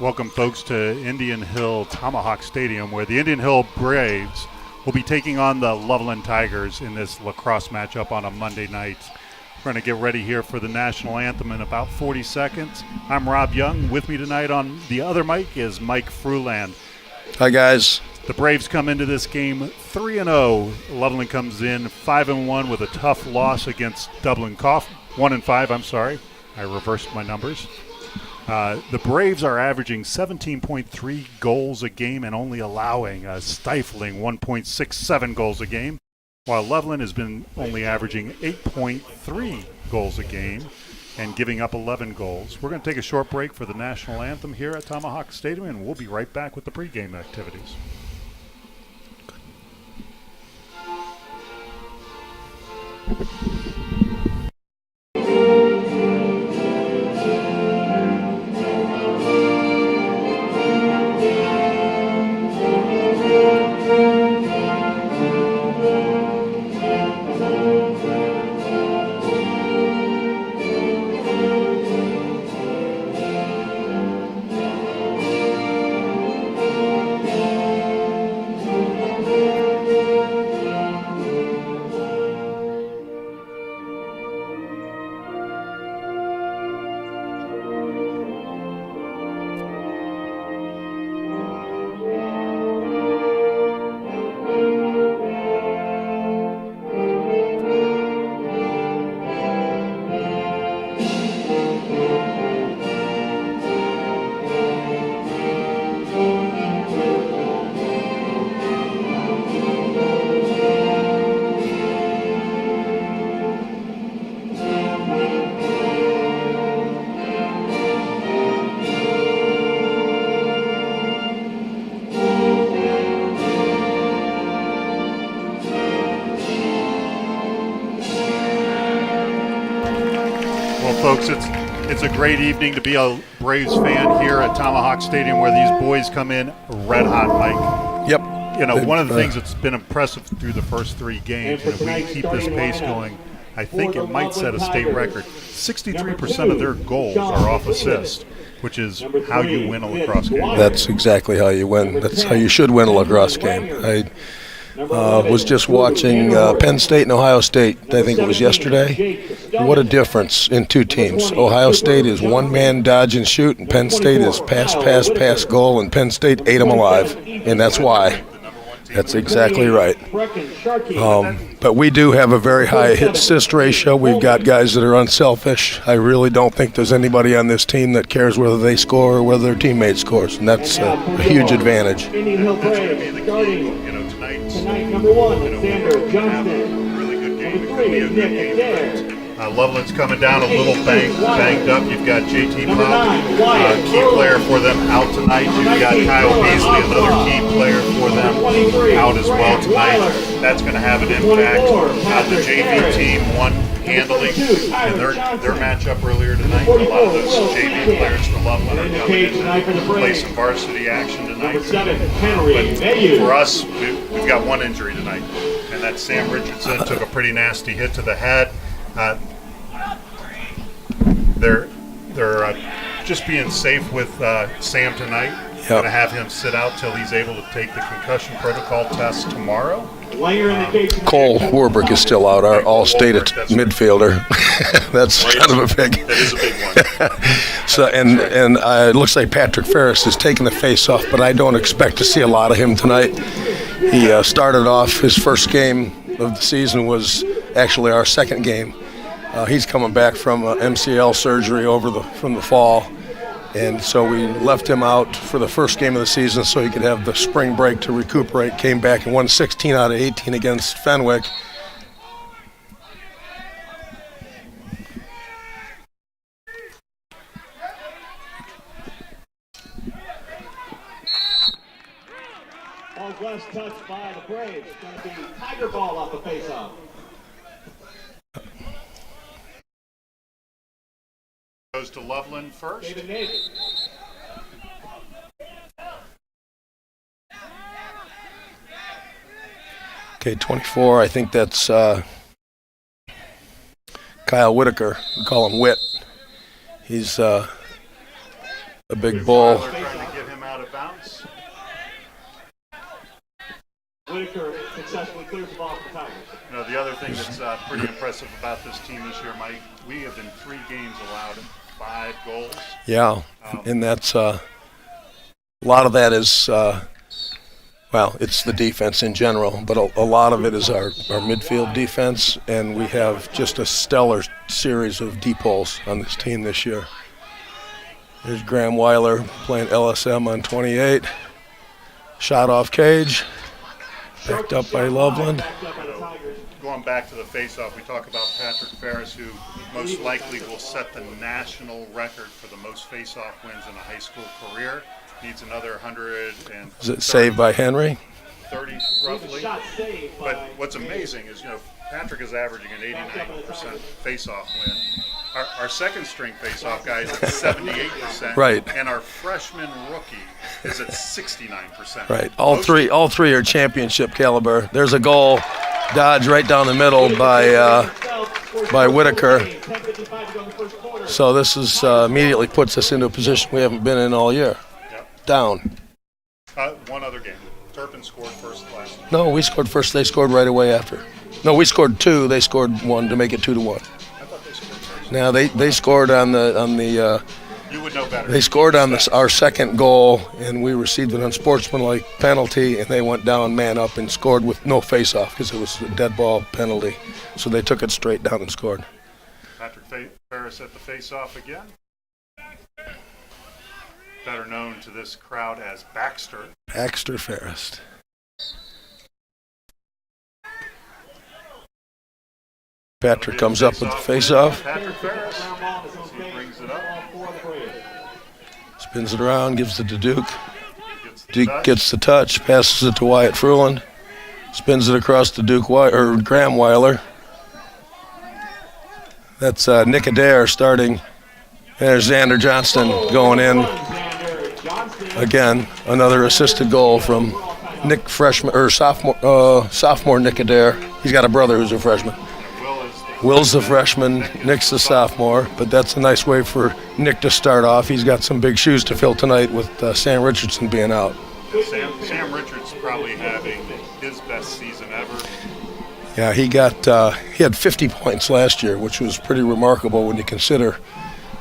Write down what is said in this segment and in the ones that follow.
Welcome, folks, to Indian Hill Tomahawk Stadium, where the Indian Hill Braves will be taking on the Loveland Tigers in this lacrosse matchup on a Monday night. We're going to get ready here for the national anthem in about 40 seconds. I'm Rob Young. With me tonight on the other mic is Mike Fruland. Hi, guys. The Braves come into this game 3-0. Loveland comes in 5-1 with a tough loss against Dublin Cough. 1-5, I'm sorry. I reversed my numbers. The Braves are averaging 17.3 goals a game and only allowing a stifling 1.67 goals a game, while Loveland has been only averaging 8.3 goals a game and giving up 11 goals. We're going to take a short break for the national anthem here at Tomahawk Stadium, and we'll be right back with the pregame activities. Folks, it's a great evening to be a Braves fan here at Tomahawk Stadium, where these boys come in red hot, Mike. Yep. You know, one of the things that's been impressive through the first three games, and if we keep this pace going, I think it might set a state record. 63% of their goals are off assist, which is how you win a lacrosse game. That's exactly how you win. That's how you should win a lacrosse game. I was just watching Penn State and Ohio State, I think it was yesterday. What a difference in two teams. Ohio State is one man dodge and shoot, and Penn State is pass, goal, and Penn State ate them alive, and that's why. That's exactly right. But we do have a very high hit-assist ratio. We've got guys that are unselfish. I really don't think there's anybody on this team that cares whether they score or whether their teammate scores, and that's a huge advantage. Tonight, number one, Xander Johnston. Really good game. It could be a good game tonight. Loveland's coming down a little banged up. You've got JT Pop, key player for them, out tonight. You've got Kyle Beasley, another key player for them, out as well tonight. That's going to have an impact. The JV team won handily in their matchup earlier tonight. A lot of those JV players for Loveland are coming in to play some varsity action tonight. But for us, we've got one injury tonight, and that's Sam Richardson. Took a pretty nasty hit to the head. They're just being safe with Sam tonight. Yep. Going to have him sit out till he's able to take the concussion protocol test tomorrow. Cole Warbrick is still out, our all-state midfielder. That's kind of a big. That is a big one. So and it looks like Patrick Ferris is taking the face off, but I don't expect to see a lot of him tonight. He started off his first game of the season was actually our second game. He's coming back from MCL surgery from the fall, and so we left him out for the first game of the season so he could have the spring break to recuperate. Came back and won 16 out of 18 against Fenwick. Ball's last touched by the Braves. It's going to be Tiger ball off the face-off. Goes to Loveland first. David Navy. Okay, 24, I think that's Kyle Whitaker. We call him Whit. He's a big bull. clears the ball for the Tigers. You know, the other thing that's pretty impressive about this team this year, Mike, we have in 3 games allowed 5 goals. Yeah, and that's a lot of that is, well, it's the defense in general, but a lot of it is our midfield defense, and we have just a stellar series of deep holes on this team this year. There's Graham Weiler playing LSM on 28. Shot off cage. Backed up by Loveland. Going back to the face-off, we talk about Patrick Ferris, who most likely will set the national record for the most face-off wins in a high school career. Needs another 100 and. Is it saved by Henry? 30 roughly. But what's amazing is, you know, Patrick is averaging an 89% face-off win. Our second string face-off guy is at 78%. Right. And our freshman rookie is at 69%. Right. All three are championship caliber. There's a goal, dodge right down the middle by Whitaker. So this is immediately puts us into a position we haven't been in all year. Yep. Down. One other game. Turpin scored first last night. No, we scored first. They scored right away after. No, we scored 2. They scored 1 to make it 2-1. I thought they scored first. Now they scored on the. You would know better. They scored on our second goal, and we received an unsportsmanlike penalty, and they went down man up and scored with no face-off because it was a dead ball penalty. So they took it straight down and scored. Patrick Ferris at the face-off again. Better known to this crowd as Baxter. Baxter Ferris. Patrick comes up with the face-off. Patrick Ferris. He brings it up. Spins it around, gives it to Duke. Duke gets the touch, passes it to Wyatt Fruland. Spins it across to Graham Weiler. That's Nick Adair starting. There's Xander Johnston going in. Again, another assisted goal from sophomore Nick Adair. He's got a brother who's a freshman. Will's the freshman, Nick's the sophomore, but that's a nice way for Nick to start off. He's got some big shoes to fill tonight with Sam Richardson being out. Sam Richards probably having his best season ever. Yeah, he had 50 points last year, which was pretty remarkable when you consider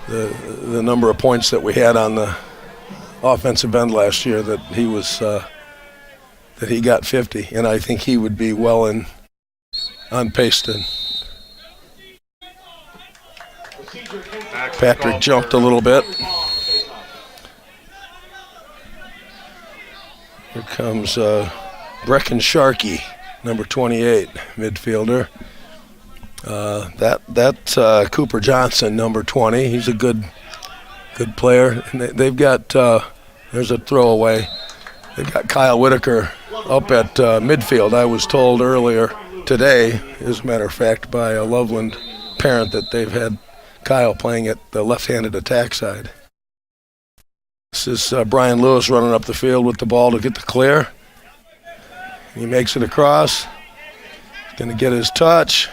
the number of points that we had on the offensive end last year. That he got 50, and I think he would be well on pace to. Patrick jumped a little bit. Here comes Brecken Sharkey, number 28, midfielder. That's Cooper Johnson, number 20. He's a good player. And they've got there's a throwaway. They've got Kyle Whitaker up at midfield. I was told earlier today, as a matter of fact, by a Loveland parent that they've had Kyle playing at the left-handed attack side. This is Brian Lewis running up the field with the ball to get the clear. He makes it across. He's going to get his touch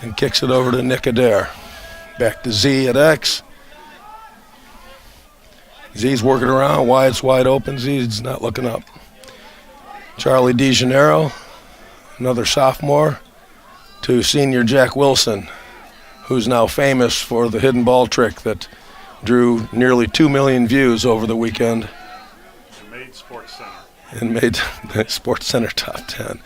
and kicks it over to Nick Adair. Back to Z at X. Z's working around. Wyatt's wide open. Z's not looking up. Charlie DeGennaro, another sophomore, to senior Jack Wilson, who's now famous for the hidden ball trick that drew nearly 2 million views over the weekend. And made Sports Center. And made the Sports Center top 10.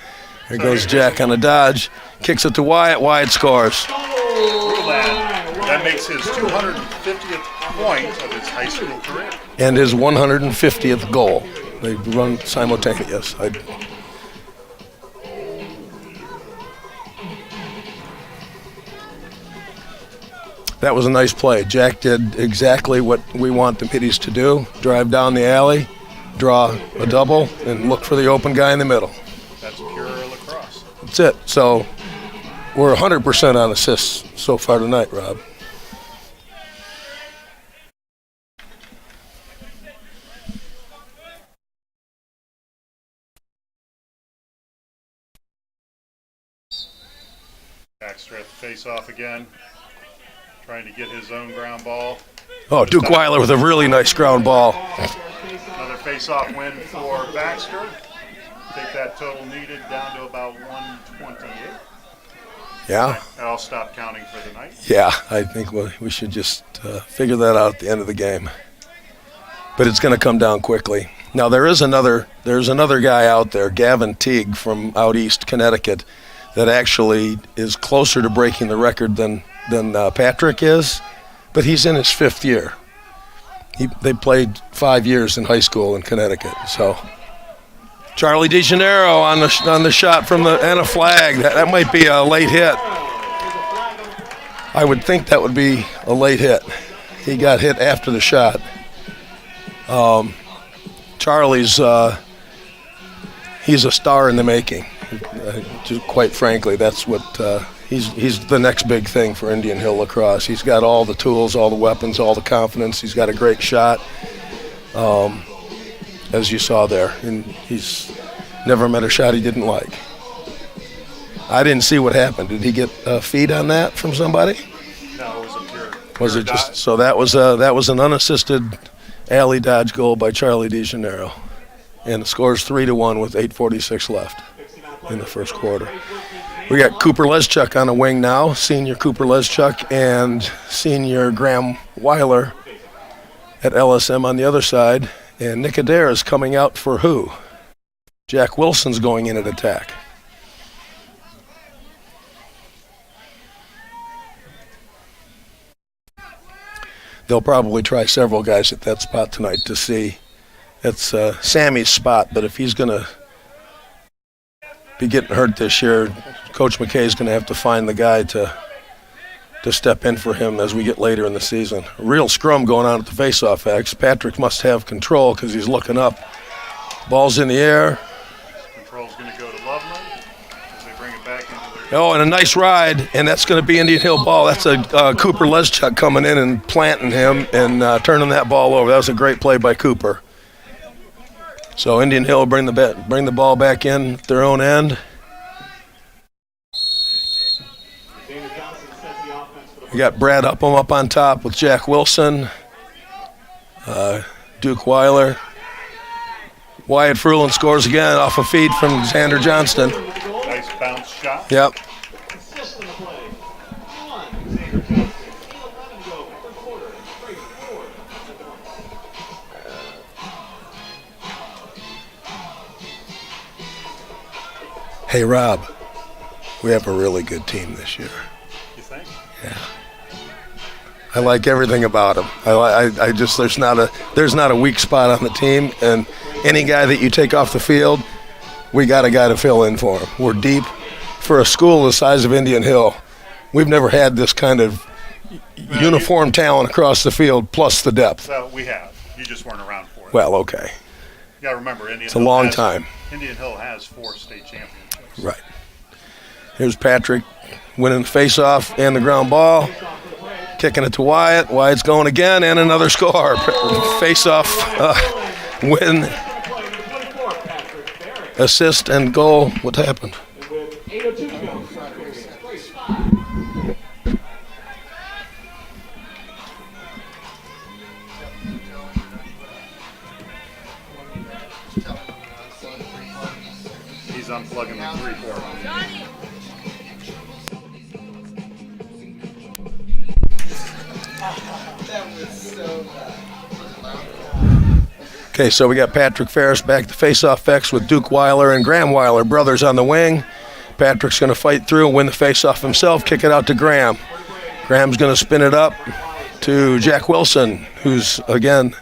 Here goes Jack on a dodge, kicks it to Wyatt. Wyatt scores. That makes his 250th point of his high school career. And his 150th goal. They run simultaneous. That was a nice play. Jack did exactly what we want the middies to do. Drive down the alley, draw a double, and look for the open guy in the middle. That's pure lacrosse. That's it. So we're 100% on assists so far tonight, Rob. Baxter at the face-off again. Trying to get his own ground ball. Oh, Duke Weiler with a really nice ground ball. Another face-off win for Baxter. think that total needed down to about 128. Yeah. I'll stop counting for the night. Yeah, I think we should just figure that out at the end of the game. But it's going to come down quickly. Now there's another guy out there, Gavin Teague from out east Connecticut, that actually is closer to breaking the record than Patrick is, but he's in his 5th year. They played 5 years in high school in Connecticut. So Charlie DeGennaro on the shot from and a flag. That might be a late hit. I would think that would be a late hit. He got hit after the shot. Charlie's he's a star in the making. Just quite frankly, that's what he's the next big thing for Indian Hill lacrosse. He's got all the tools, all the weapons, all the confidence. He's got a great shot, as you saw there, and he's never met a shot he didn't like. I didn't see what happened. Did he get a feed on that from somebody? No, it was a pure. Was it just so that was an unassisted alley dodge goal by Charlie DeGennaro, and the score's 3-1 with 8:46 left in the first quarter. We got Cooper Leschuk on the wing now, senior Cooper Leschuk and senior Graham Weiler at LSM on the other side, and Nick Adair is coming out for who? Jack Wilson's going in at attack. They'll probably try several guys at that spot tonight to see. It's Sammy's spot, but if he's going to be getting hurt this year, Coach McKay is going to have to find the guy to step in for him as we get later in the season. A real scrum going on at the faceoff X. Patrick must have control because he's looking up. Ball's in the air. Control's going to go to Loveland as they bring it back into their... Oh, and a nice ride, and that's going to be Indian Hill ball. That's a Cooper Leschuk coming in and planting him and turning that ball over. That was a great play by Cooper. So Indian Hill bring the ball back in at their own end. We got Brad Upham up on top with Jack Wilson, Duke Weiler. Wyatt Fruland scores again off a feed from Xander Johnston. Nice bounce shot. Yep. Hey, Rob, we have a really good team this year. You think? Yeah. I like everything about them. I just there's not a weak spot on the team, and any guy that you take off the field, we got a guy to fill in for him. We're deep. For a school the size of Indian Hill, we've never had this kind of uniform talent across the field plus the depth. Well, we have. You just weren't around for it. Well, okay. You got to remember, Indian It's a Hill long has, time. Indian Hill has 4 state championships. Right. Here's Patrick winning the face-off and the ground ball. Kicking it to Wyatt. Wyatt's going again, and another score. Face-off win, assist, and goal. What happened? He's unplugging the 3-4. Johnny! Okay, so we got Patrick Ferris back to face-off X with Duke Weiler and Graham Weiler, brothers on the wing. Patrick's going to fight through and win the face-off himself, kick it out to Graham. Graham's going to spin it up to Jack Wilson, who's, again,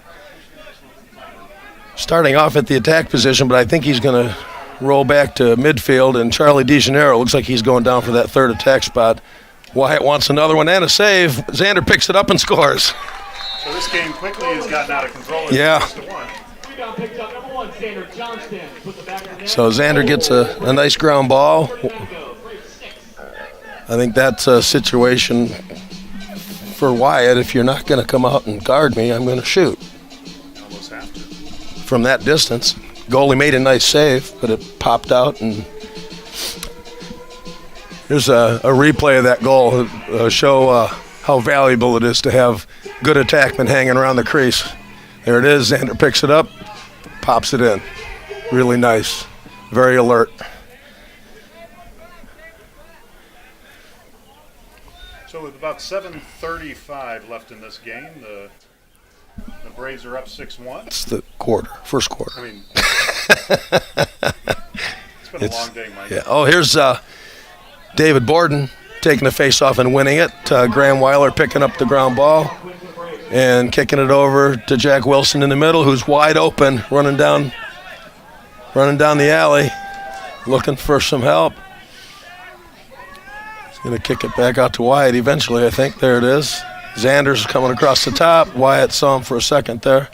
starting off at the attack position, but I think he's going to roll back to midfield, and Charlie DeGennaro looks like he's going down for that third attack spot. Wyatt wants another one and a save. Xander picks it up and scores. So this game quickly has gotten out of control. Yeah. 6-1. So Xander gets a nice ground ball. I think that's a situation for Wyatt. If you're not going to come out and guard me, I'm going to shoot. Almost have to. From that distance. Goalie made a nice save, but it popped out. And here's a replay of that goal to show how valuable it is to have good attackmen hanging around the crease. There it is. Xander picks it up, pops it in. Really nice. very alert. So with about 7:35 left in this game, the Braves are up 6-1. It's the first quarter. I mean, it's been a long day, Mike. Yeah. Oh, here's David Borden taking the face-off and winning it. Graham Weiler picking up the ground ball and kicking it over to Jack Wilson in the middle, who's wide open, running down the alley, looking for some help. He's going to kick it back out to Wyatt eventually, I think. There it is. Xander's coming across the top. Wyatt saw him for a second there.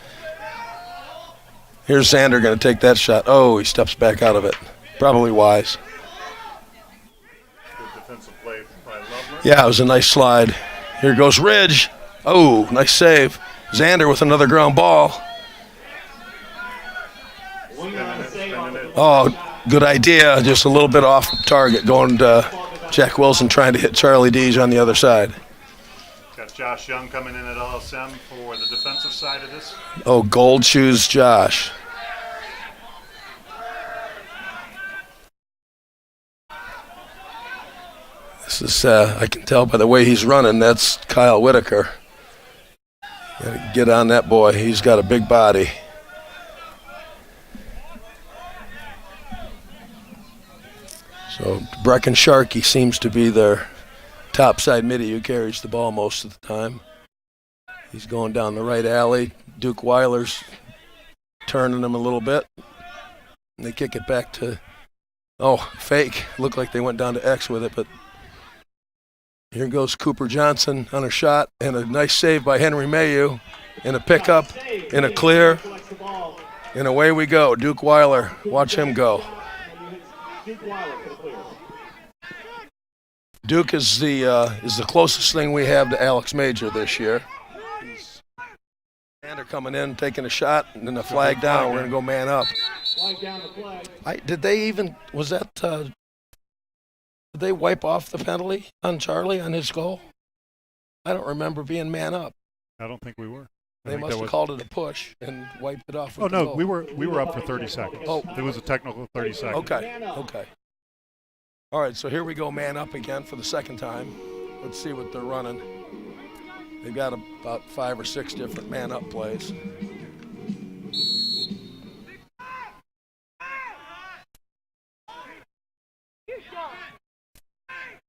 Here's Xander going to take that shot. Oh, he steps back out of it. Probably wise. Good defensive play by Loveland. Yeah, it was a nice slide. Here goes Ridge. Oh, nice save. Xander with another ground ball. Oh, good idea. Just a little bit off target going to Jack Wilson trying to hit Charlie Dees on the other side. Got Josh Young coming in at LSM for the defensive side of this. Oh, gold shoes Josh. This is, I can tell by the way he's running, that's Kyle Whitaker. Gotta get on that boy. He's got a big body. So Brecken Sharkey seems to be their topside midi who carries the ball most of the time. He's going down the right alley. Duke Weiler's turning him a little bit. And they kick it back to, fake. Looked like they went down to X with it, but here goes Cooper Johnson on a shot and a nice save by Henry Mayu and a pickup and a clear. And away we go. Duke Weiler, watch him go. Duke is the closest thing we have to Alex Major this year. Xander coming in, taking a shot, and then the flag down. We're going to go man up. Did they wipe off the penalty on Charlie on his goal? I don't remember being man up. I don't think we were. They must have called it a push and wiped it off. Oh, no, we were up for 30 seconds. Oh. It was a technical 30 seconds. Okay. All right, so here we go, man up again for the second time. Let's see what they're running. They've got about 5 or 6 different man up plays.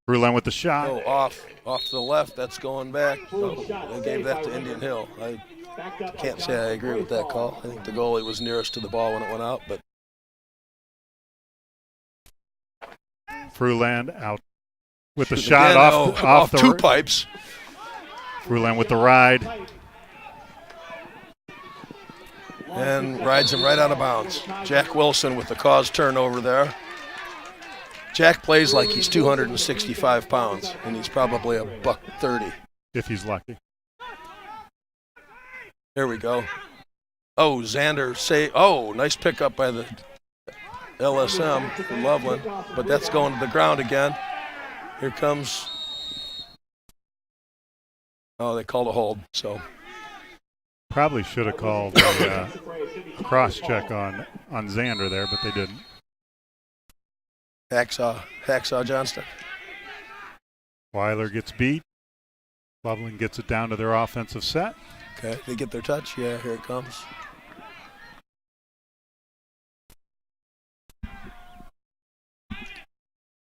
Brulin with the shot. Oh, off to the left. That's going back. Oh, they gave that to Indian Hill. I can't say I agree with that call. I think the goalie was nearest to the ball when it went out, but Fruland out with the shot off the two pipes. Fruland with the ride. And rides him right out of bounds. Jack Wilson with the cause turnover there. Jack plays like he's 265 pounds, and he's probably $130. If he's lucky. There we go. Oh, Xander nice pickup by the LSM from Loveland, but that's going to the ground again. Here comes. Oh, they called a hold, so. Probably should have called a cross check on Xander there, but they didn't. Hacksaw Johnston. Weiler gets beat. Loveland gets it down to their offensive set. Okay, they get their touch. Yeah, here it comes.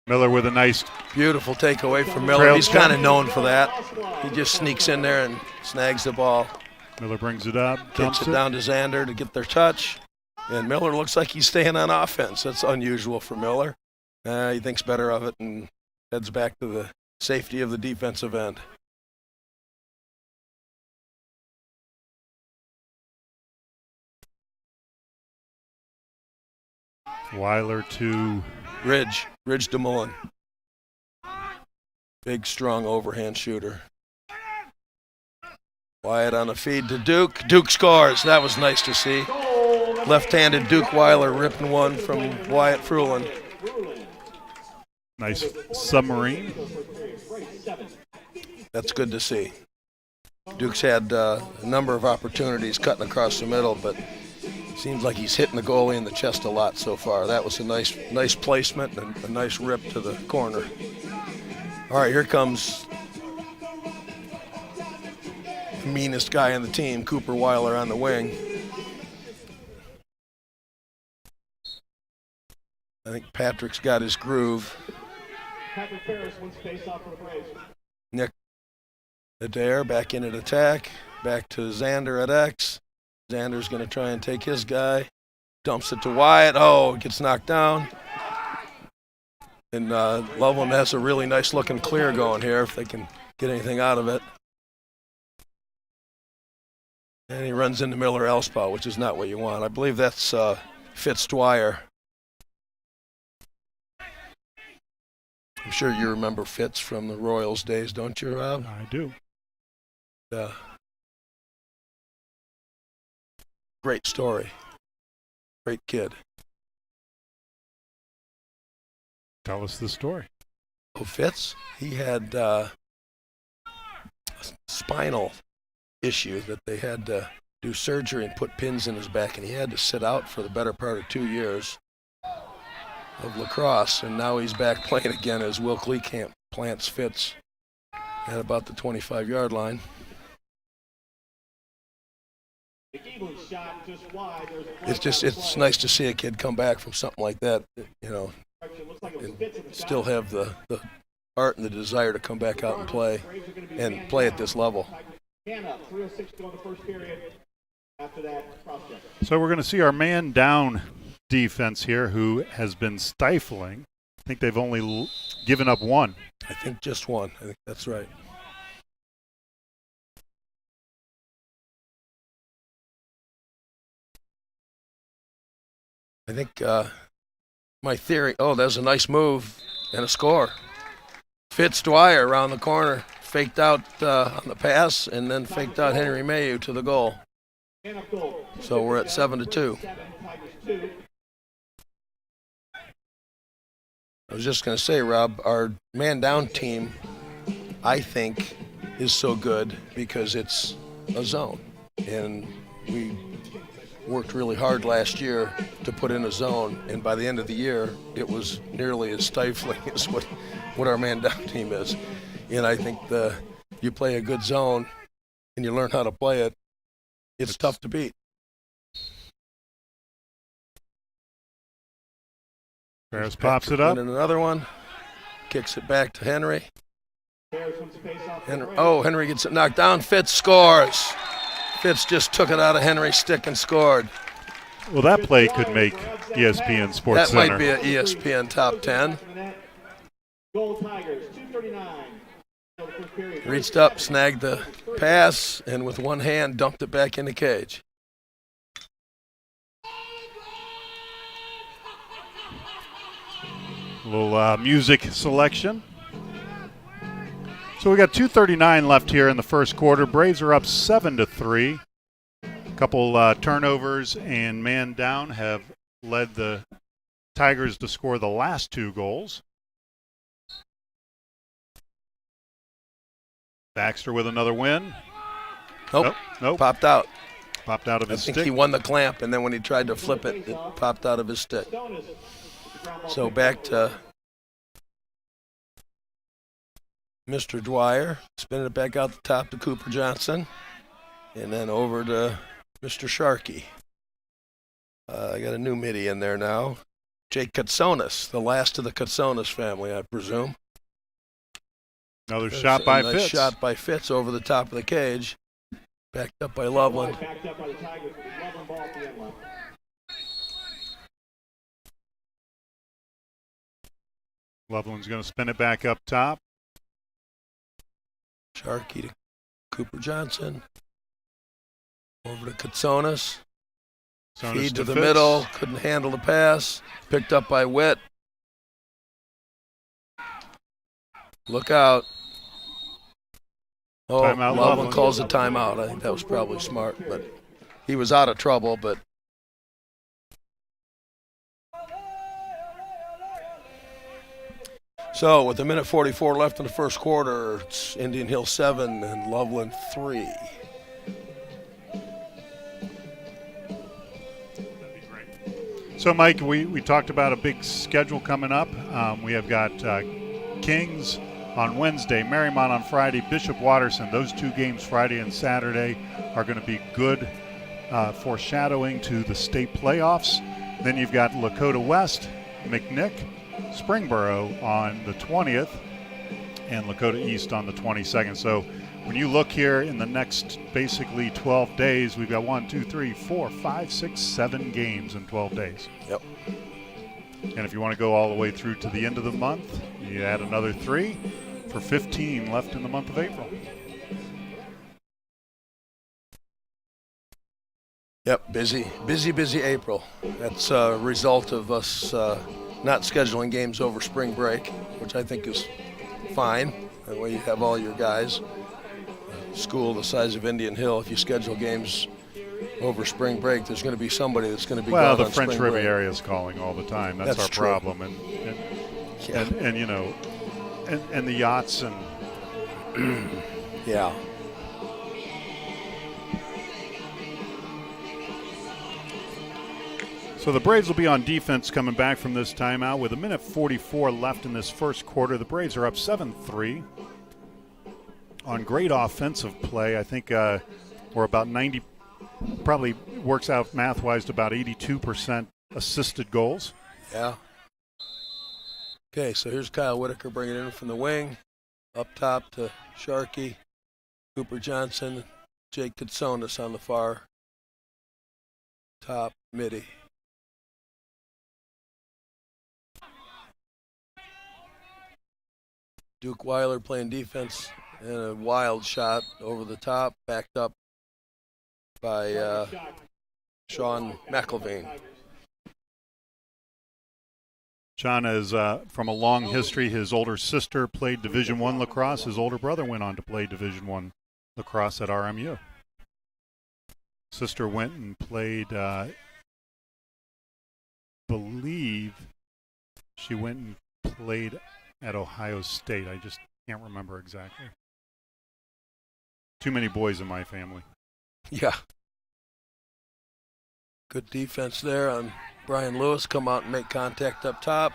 Miller with a nice, beautiful takeaway from Miller. He's kind of known for that. He just sneaks in there and snags the ball. Miller brings it up, kicks it down to Xander to get their touch. And Miller looks like he's staying on offense. That's unusual for Miller. He thinks better of it and heads back to the safety of the defensive end. Weiler to Ridge DeMullen. Big, strong overhand shooter. Wyatt on the feed to Duke. Duke scores. That was nice to see. Left-handed Duke Weiler ripping one from Wyatt Fruland. Nice submarine. That's good to see. Duke's had a number of opportunities cutting across the middle, but Seems like he's hitting the goalie in the chest a lot so far. That was a nice placement and a nice rip to the corner. All right, here comes the meanest guy on the team, Cooper Weiler on the wing. I think Patrick's got his groove. Patrick Ferris wins face-off for the Braves. Nick Adair back in at attack. Back to Xander at X. Xander's going to try and take his guy. Dumps it to Wyatt. Oh, it gets knocked down. And Loveland has a really nice looking clear going here if they can get anything out of it. And he runs into Miller Elspa, which is not what you want. I believe that's Fitz Dwyer. I'm sure you remember Fitz from the Royals days, don't you, Rob? I do. Great story. Great kid. Tell us the story. Oh, Fitz? He had a spinal issue that they had to do surgery and put pins in his back, and he had to sit out for the better part of 2 years of lacrosse, and now he's back playing again as Will Kleekamp plants Fitz at about the 25-yard line. It's nice to see a kid come back from something like that, you know, and still have the heart and the desire to come back out and play at this level. So we're going to see our man down defense here, who has been stifling. I think they've only given up one. I think just one. I think that's right. I think my theory, there's a nice move and a score. Fitz Dwyer around the corner, faked out on the pass, and then faked out Henry Mayu to the goal. So we're at 7-2. I was just going to say, Rob, our man down team, I think, is so good because it's a zone. And we worked really hard last year to put in a zone, and by the end of the year, it was nearly as stifling as what our man down team is. And I think you play a good zone and you learn how to play it, it's tough to beat. Ferris pops it up. And another one. Kicks it back to Henry. Henry gets it knocked down. Fitz scores. Fitz just took it out of Henry's stick and scored. Well, that play could make ESPN Sports Center. That might be an ESPN top 10. Reached up, snagged the pass, and with one hand dumped it back in the cage. A little music selection. So we got 2:39 left here in the first quarter. Braves are up 7-3. A couple turnovers and man down have led the Tigers to score the last two goals. Baxter with another win. Nope. Popped out. Popped out of his stick. I think he won the clamp, and then when he tried to flip it, it popped out of his stick. So back to Mr. Dwyer, spinning it back out the top to Cooper Johnson, and then over to Mr. Sharkey. I got a new midi in there now. Jake Katsonis, the last of the Katsonis family, I presume. Another shot by Fitz. Fitz. Shot by Fitz over the top of the cage. Backed up by Loveland. Loveland's going to spin it back up top. Sharkey to Cooper Johnson. Over to Katsonis. Feed to the Fitz. middle. Couldn't handle the pass. Picked up by Witt. Look out. Timeout, Loveland calls a timeout. I think that was probably smart, but he was out of trouble, but so with a minute 44 left in the first quarter, it's Indian Hill 7 and Loveland 3. So, Mike, we talked about a big schedule coming up. We have got Kings on Wednesday, Marymount on Friday, Bishop Watterson. Those 2 games, Friday and Saturday, are going to be good foreshadowing to the state playoffs. Then you've got Lakota West, McNick, Springboro on the 20th, and Lakota East on the 22nd. So when you look here in the next basically 12 days, we've got 1, 2, 3, 4, 5, 6, 7 games in 12 days. Yep. And if you want to go all the way through to the end of the month, you add another 3 for 15 left in the month of April. Yep, busy April. That's a result of us not scheduling games over spring break, which I think is fine. That way you have all your guys. School the size of Indian Hill, if you schedule games over spring break, there's going to be somebody that's going to be well, gone the on French spring River break. area is calling all the time. That's our true. problem. Yeah. And you know, and the yachts and Yeah. so the Braves will be on defense coming back from this timeout with 1:44 left in this first quarter. The Braves are up 7-3 on great offensive play. I think we're about 90, probably works out math-wise to about 82% assisted goals. Yeah. Okay, so here's Kyle Whitaker bringing it in from the wing. Up top to Sharkey, Cooper Johnson, Jake Katsonis on the far top midi. Duke Weiler playing defense and a wild shot over the top, backed up by Sean McElvain. John is from a long history. His older sister played Division I lacrosse. His older brother went on to play Division I lacrosse at RMU. Sister went and played, believe she went and played at Ohio State. I just can't remember exactly. Too many boys in my family. Yeah. Good defense there on Brian Lewis. Come out and make contact up top.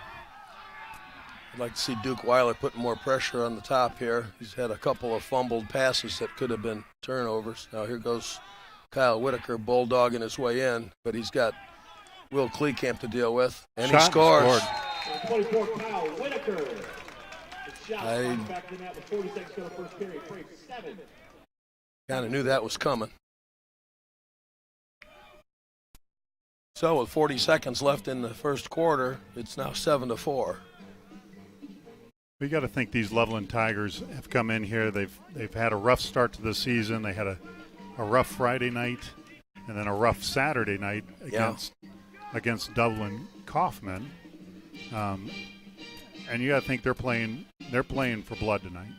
I'd like to see Duke Weiler putting more pressure on the top here. He's had a couple of fumbled passes that could have been turnovers. Now here goes Kyle Whitaker bulldogging his way in, but he's got Will Kleekamp to deal with, and he scores. Scored. 24, Kyle Whitaker. The shot back in that with 40 seconds to go to first period. Braves 7. Kind of knew that was coming. So with 40 seconds left in the first quarter, it's now 7-4. We got to think these Loveland Tigers have come in here. They've had a rough start to the season. They had a rough Friday night and then a rough Saturday night against Dublin Kaufman. And you got to think they're playing for blood tonight.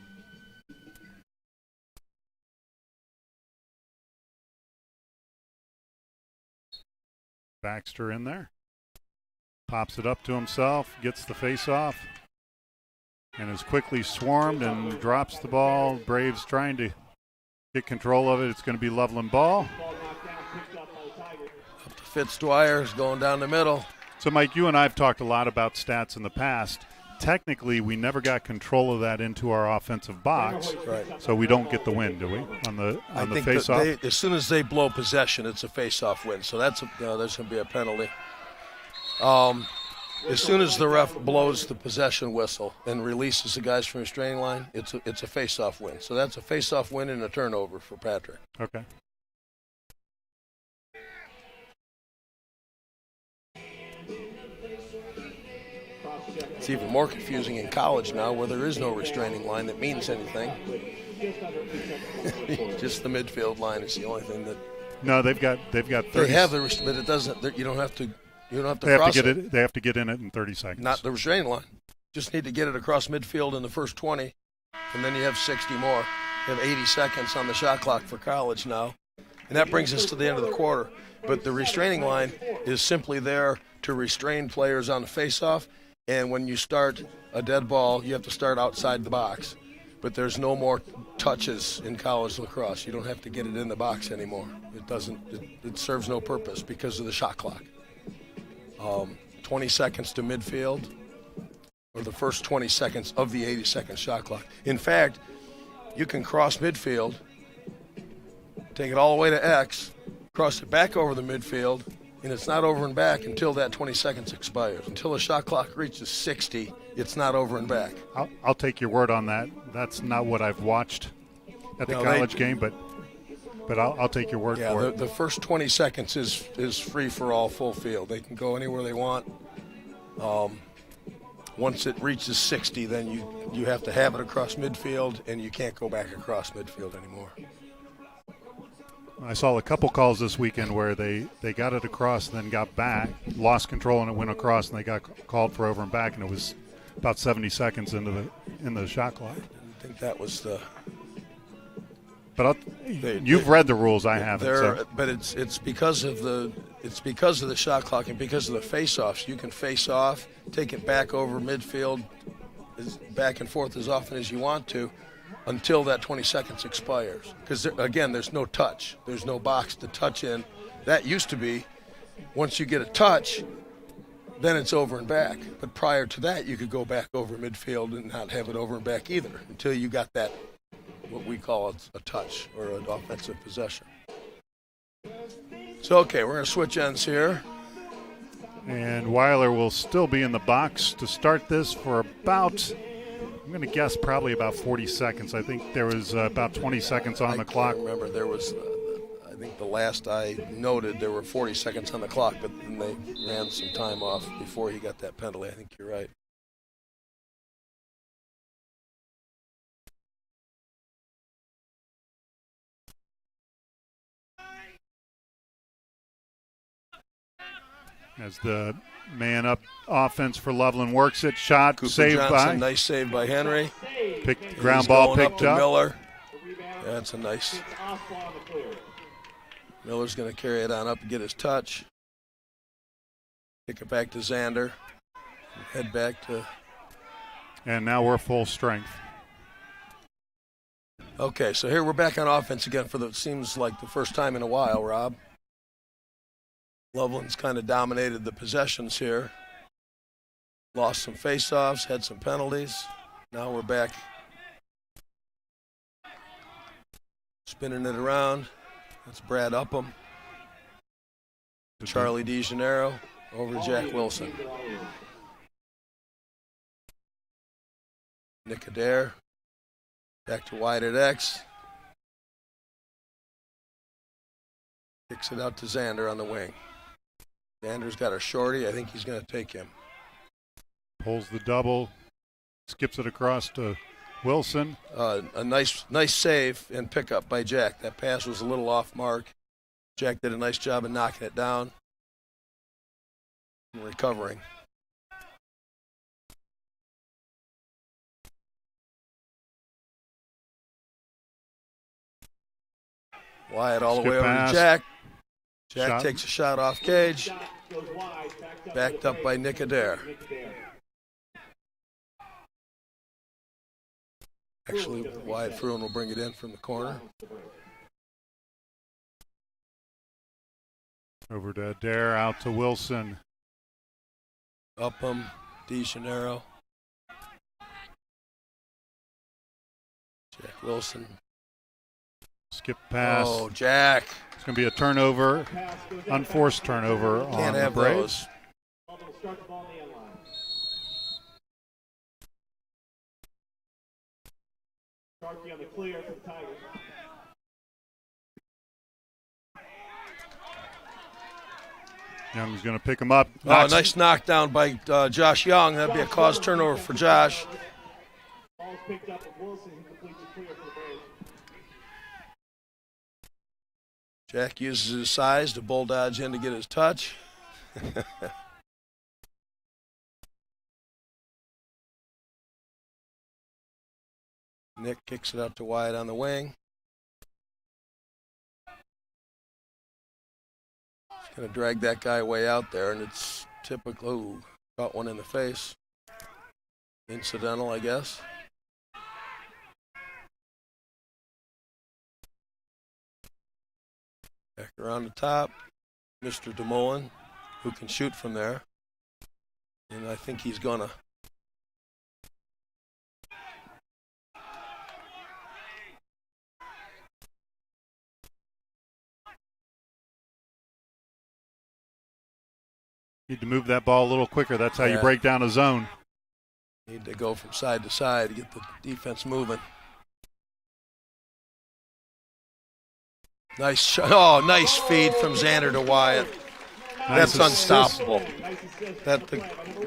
Baxter in there. Pops it up to himself, gets the face off, and is quickly swarmed and drops the ball. Braves trying to get control of it. It's going to be Loveland ball. Up to Fitzdwyer's going down the middle. So, Mike, you and I have talked a lot about stats in the past. Technically, we never got control of that into our offensive box, right? So we don't get the win, do we? On the face-off. As soon as they blow possession, it's a face-off win. So there's going to be a penalty. As soon as the ref blows the possession whistle and releases the guys from the restraining line, it's a face-off win. So that's a face-off win and a turnover for Patrick. Okay. It's even more confusing in college now, where there is no restraining line that means anything. Just the midfield line is the only thing that. No, they've got 30. They have the, but it doesn't. You don't have to. You don't have to They have cross to get it. They have to get in it in 30 seconds. Not the restraining line. Just need to get it across midfield in the first 20, and then you have 60 more. You have 80 seconds on the shot clock for college now, and that brings us to the end of the quarter. But the restraining line is simply there to restrain players on the face-off. And when you start a dead ball, you have to start outside the box. But there's no more touches in college lacrosse. You don't have to get it in the box anymore. It doesn't. It serves no purpose because of the shot clock. 20 seconds to midfield, or the first 20 seconds of the 80-second shot clock. In fact, you can cross midfield, take it all the way to X, cross it back over the midfield, and it's not over and back until that 20 seconds expires. Until the shot clock reaches 60, it's not over and back. I'll take your word on that. That's not what I've watched at the college game, but I'll take your word for it. The first 20 seconds is free for all, full field. They can go anywhere they want. Once it reaches 60, then you have to have it across midfield, and you can't go back across midfield anymore. I saw a couple calls this weekend where they got it across, then got back, lost control, and it went across, and they got called for over and back, and it was about 70 seconds in the shot clock. I think that was the. But you've read the rules, I haven't. So. But it's because of the shot clock and because of the face-offs. You can face off, take it back over midfield, back and forth as often as you want to, until that 20 seconds expires. Because again, there's no touch. There's no box to touch in. That used to be, once you get a touch, then it's over and back. But prior to that, you could go back over midfield and not have it over and back either until you got that, what we call a touch or an offensive possession. So, okay, we're going to switch ends here. And Weiler will still be in the box to start this for about, I'm going to guess, probably about 40 seconds. I think there was about 20 seconds on the clock. I remember there was, I think the last I noted, there were 40 seconds on the clock, but then they ran some time off before he got that penalty. I think you're right. As the man up offense for Loveland works it, shot, Cooper saved Johnson, by. nice save by Henry. Ground ball picked up. up. Miller. That's a nice. Miller's going to carry it on up and get his touch. Kick it back to Xander. Head back to. And now we're full strength. Okay, so here we're back on offense again for seems like the first time in a while, Rob. Loveland's kind of dominated the possessions here. Lost some face-offs, had some penalties. Now we're back spinning it around. That's Brad Upham. Charlie DeGennaro over to Jack Wilson. Nick Adair. Back to wide at X. Kicks it out to Xander on the wing. Xander's got a shorty. I think he's going to take him. Pulls the double. Skips it across to Wilson. A nice save and pickup by Jack. That pass was a little off mark. Jack did a nice job of knocking it down and recovering. Wyatt all the way over to Jack. Jack takes a shot off cage. Backed up by Nick Adair. Actually, Wyatt Fruin will bring it in from the corner. Over to Adair, out to Wilson. Upham, DeGennaro. Jack Wilson. Skip pass. Oh, Jack. It's going to be a turnover, unforced turnover on the Braves. On the clear for the Tigers. Young's going to pick him up. Oh, nice knockdown by Josh Young. That'd be a cause turnover for Josh. Ball's picked up with Wilson, who completes a clear for the Braves. Jack uses his size to bull dodge in to get his touch. Nick kicks it out to Wyatt on the wing. He's going to drag that guy way out there, and it's typical. Ooh, got one in the face. Incidental, I guess. Back around the top, Mr. DeMullen, who can shoot from there. And I think he's going to. Need to move that ball a little quicker. That's how you break down a zone. Need to go from side to side to get the defense moving. Nice shot. Oh, nice feed from Xander to Wyatt. Nice That's unstoppable. That the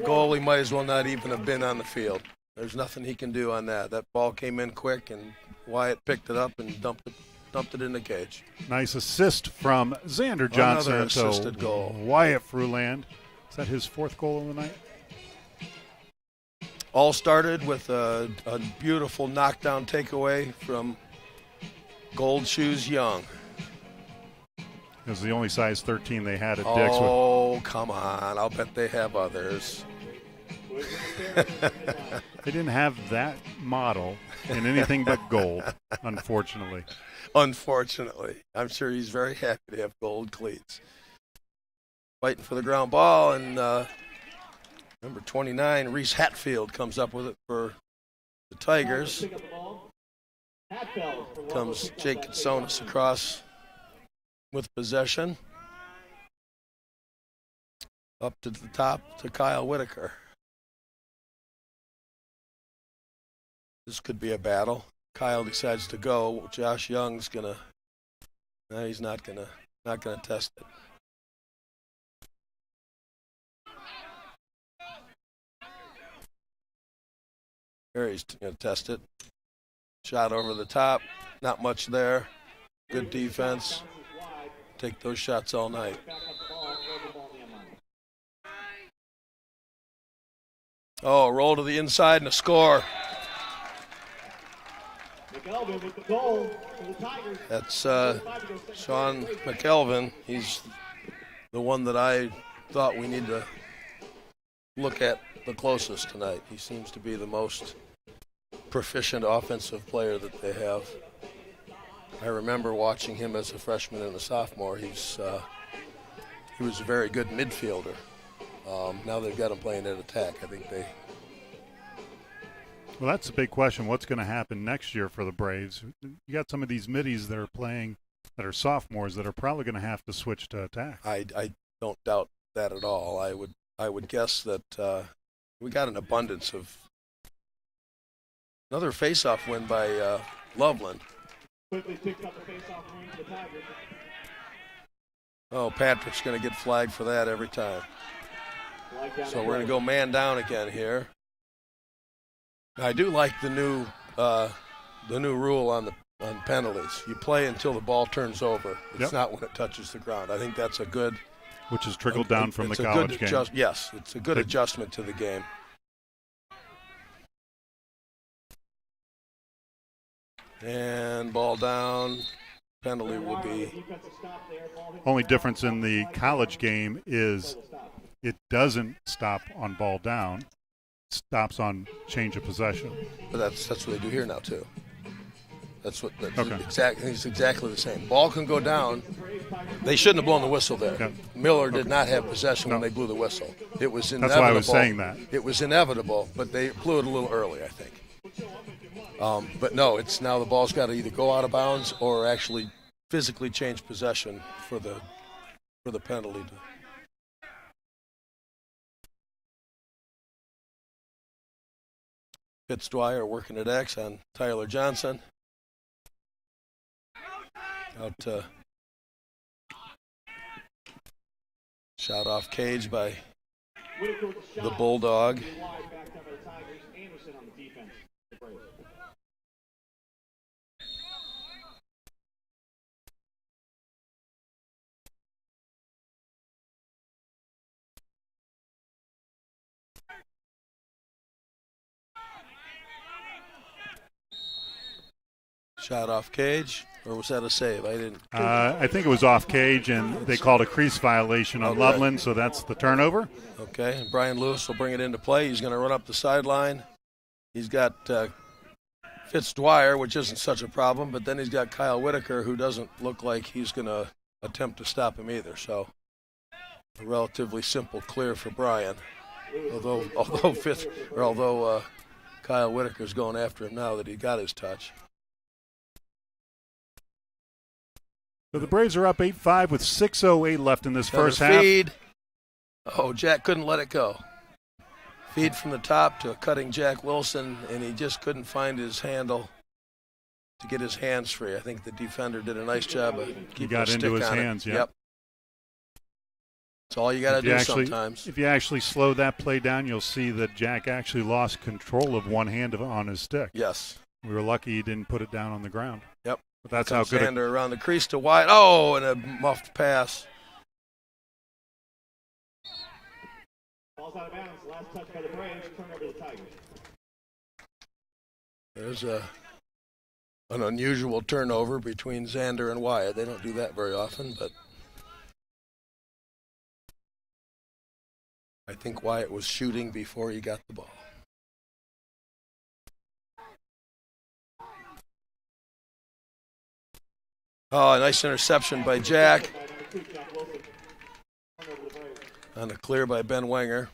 goalie might as well not even have been on the field. There's nothing he can do on that. That ball came in quick, and Wyatt picked it up and dumped it in the cage. Nice assist from Xander Johnson. Another assisted goal. Wyatt Fruland. Is that his 4th goal of the night? All started with a beautiful knockdown takeaway from Gold Shoes Young. It was the only size 13 they had at Dick's. Oh, come on. I'll bet they have others. They didn't have that model in anything but gold, unfortunately. Unfortunately. I'm sure he's very happy to have gold cleats. Fighting for the ground ball, and number 29, Reese Hatfield, comes up with it for the Tigers. Comes Jake Katsonis across with possession. Up to the top to Kyle Whitaker. This could be a battle. Kyle decides to go. Josh Young's gonna. No, he's not gonna test it. He's going to test it. Shot over the top. Not much there. Good defense. Take those shots all night. Oh, roll to the inside and a score. McElvin with the goal for the Tigers. That's Sean McElvin. He's the one that I thought we need to look at the closest tonight. He seems to be the most proficient offensive player that they have. I remember watching him as a freshman and a sophomore. He was a very good midfielder. Now they've got him playing at attack. I think they. Well, that's a big question. What's going to happen next year for the Braves? You got some of these middies that are playing, that are sophomores, that are probably going to have to switch to attack. I don't doubt that at all. I would guess that we got an abundance of. Another face-off win by Loveland. Quickly picks up the face-off win for the Tigers. Oh, Patrick's going to get flagged for that every time. So we're going to go man down again here. I do like the new rule on penalties. You play until the ball turns over. It's not when it touches the ground. I think that's a good. Which has trickled down from the college game. Yes, it's a good adjustment to the game. And ball down. Penalty will be. Only difference in the college game is it doesn't stop on ball down. It stops on change of possession. But that's what they do here now too. That's okay. Exactly. It's exactly the same. Ball can go down. They shouldn't have blown the whistle there. Yeah. Miller did not have possession when they blew the whistle. It was inevitable. That's why I was saying that. It was inevitable, but they blew it a little early, I think. But no, it's now the ball's got to either go out of bounds or actually physically change possession for the penalty. Fitz-Dwyer working at X on Tyler Johnson. Out shot off cage by the Bulldog. Shot off cage, or was that a save? I didn't. I think it was off cage, and they called a crease violation on Loveland, so that's the turnover. Okay, and Brian Lewis will bring it into play. He's going to run up the sideline. He's got Fitz-Dwyer, which isn't such a problem, but then he's got Kyle Whitaker, who doesn't look like he's going to attempt to stop him either. So a relatively simple clear for Brian. Although Kyle Whitaker's going after him now that he got his touch. So the Braves are up 8-5 with 6:08 left in this first half. Feed. Oh, Jack couldn't let it go. Feed from the top to a cutting Jack Wilson, and he just couldn't find his handle to get his hands free. I think the defender did a nice job of keeping got a stick into his on hands, it. yeah. Yep. That's all you got to do sometimes. If you actually slow that play down, you'll see that Jack actually lost control of one hand on his stick. Yes. We were lucky he didn't put it down on the ground. Yep. But that's how good. Sander around the crease to Wyatt. Oh, and a muffed pass. Ball's out of bounds. Last touch by the Braves. Turnover to the Tigers. There's an unusual turnover between Xander and Wyatt. They don't do that very often, but I think Wyatt was shooting before he got the ball. Oh, a nice interception by Jack. On a clear by Ben Wenger.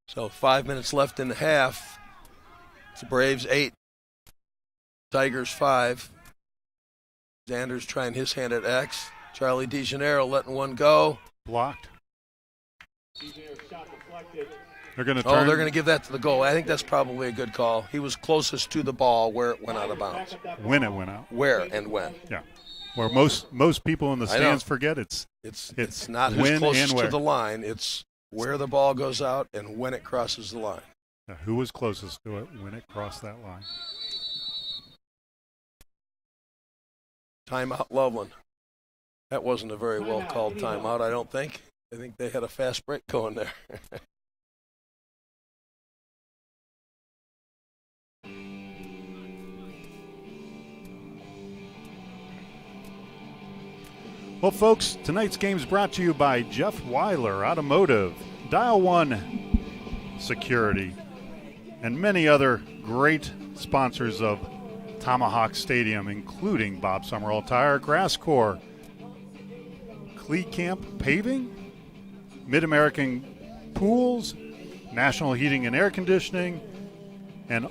So 5 minutes left in the half. It's the Braves 8, Tigers 5. Xander's trying his hand at X. Charlie DeGennaro letting one go. Blocked. They're going to turn. Oh, they're going to give that to the goal. I think that's probably a good call. He was closest to the ball where it went out of bounds. When it went out. Where and when. Yeah. Where most people in the stands forget it's not when who's closest and where. to the line. It's where the ball goes out and when it crosses the line. Now, who was closest to it when it crossed that line? Timeout, Loveland. That wasn't a very well called timeout, I don't think. I think they had a fast break going there. Well, folks, tonight's game is brought to you by Jeff Weiler Automotive, Dial 1 Security, and many other great sponsors of Tomahawk Stadium, including Bob Summerall Tire, Grass Corps, Clee Camp Paving, Mid-American Pools, National Heating and Air Conditioning, and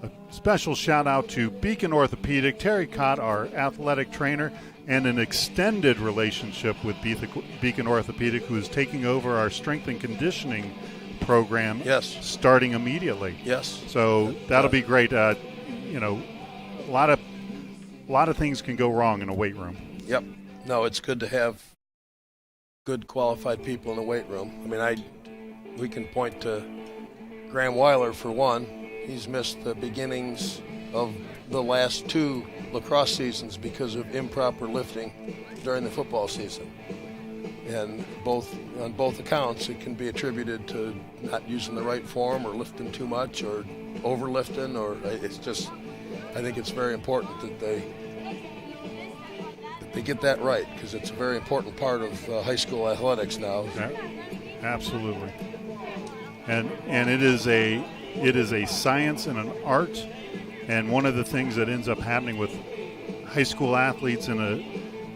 a special shout out to Beacon Orthopedic, Terry Cott, our athletic trainer, and an extended relationship with Beacon Orthopedic, who is taking over our strength and conditioning program. Yes. Starting immediately. Yes. So that'll be great. A lot of things can go wrong in a weight room. Yep. No, it's good to have good qualified people in the weight room. I mean, we can point to Graham Weiler for one. He's missed the beginnings of the last 2 lacrosse seasons because of improper lifting during the football season. And on both accounts, it can be attributed to not using the right form or lifting too much or overlifting, or it's just, I think it's very important that they get that right, because it's a very important part of high school athletics now. Yeah, absolutely. And it is a science and an art. And one of the things that ends up happening with high school athletes in an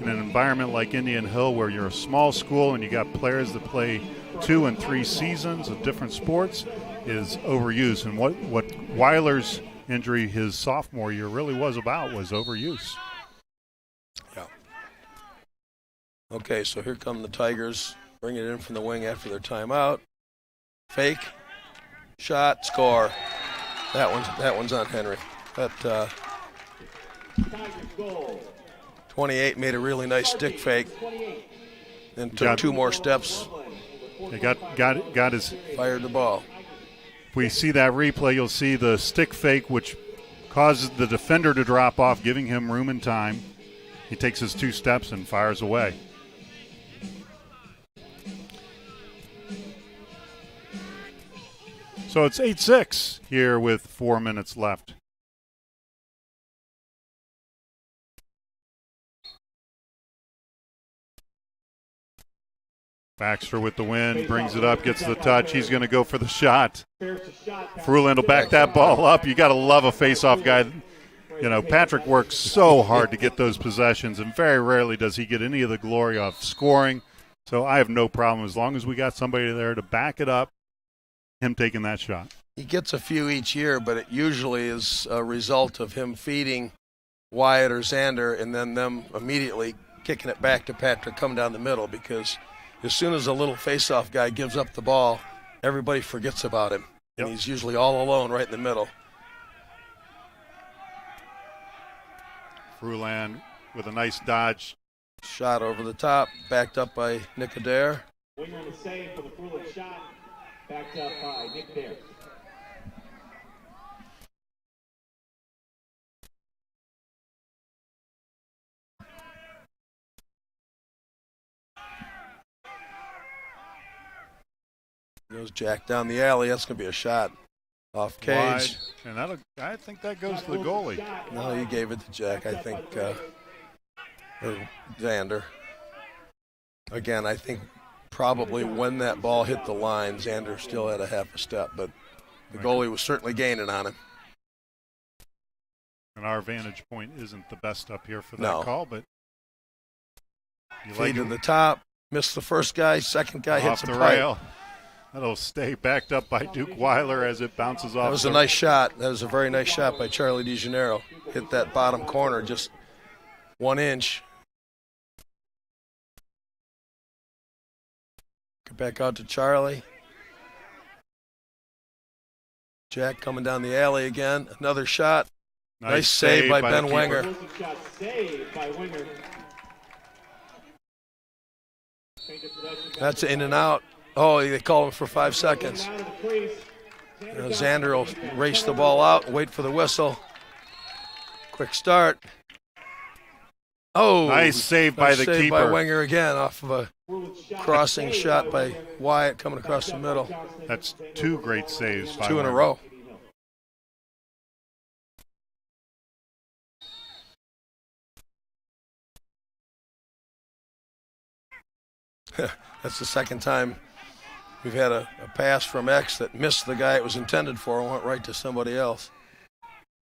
environment like Indian Hill, where you're a small school and you got players that play 2 and 3 seasons of different sports, is overuse. And what Weiler's injury his sophomore year really was overuse. Yeah. Okay, so here come the Tigers, bringing it in from the wing after their timeout. Fake, shot, score. That one's on Henry. That 28 made a really nice stick fake, and took 2 more steps. He got his fired the ball. If we see that replay, you'll see the stick fake, which causes the defender to drop off, giving him room and time. He takes his 2 steps and fires away. So it's 8-6 here with 4 minutes left. Baxter with the win, brings it up, gets the touch. He's going to go for the shot. Fares to shot. Fruland will back that ball up. You got to love a face-off guy. You know, Patrick works so hard to get those possessions, and very rarely does he get any of the glory of scoring. So I have no problem as long as we got somebody there to back it up, him taking that shot. He gets a few each year, but it usually is a result of him feeding Wyatt or Xander and then them immediately kicking it back to Patrick coming down the middle, because as soon as a little face-off guy gives up the ball, everybody forgets about him. Yep. And he's usually all alone right in the middle. Fruland with a nice dodge. Shot over the top, backed up by Nick Adair. Winger on the save for the Fruland shot. Backed up by Nick Dare. Goes Jack down the alley. That's going to be a shot off cage. Wide. And I think that goes to the goalie. No, he gave it to Jack, I think, or Xander. Again, I think probably when that ball hit the line, Xander still had a half a step, but the goalie was certainly gaining on him. And our vantage point isn't the best up here for that No. call, but you Feed to the top, missed the first guy, second guy hits off a the pipe. rail. That'll stay backed up by Duke Weiler as it bounces off. That was a nice shot. That was a very nice shot by Charlie DeGennaro. Hit that bottom corner just 1 inch. Get back out to Charlie. Jack coming down the alley again. Another shot. Nice save by Ben the Wenger. keeper. Wilson shot saved by Winger. That's in and out. Oh, they call him for 5 seconds. Out of the crease. Xander will race the ball out, wait for the whistle. Quick start. Oh, Nice save by the save keeper. by Wenger again off of a crossing shot by Wyatt coming across the middle. That's 2 great saves by 2 in a Wenger. row. That's the second time we've had a pass from X that missed the guy it was intended for and went right to somebody else.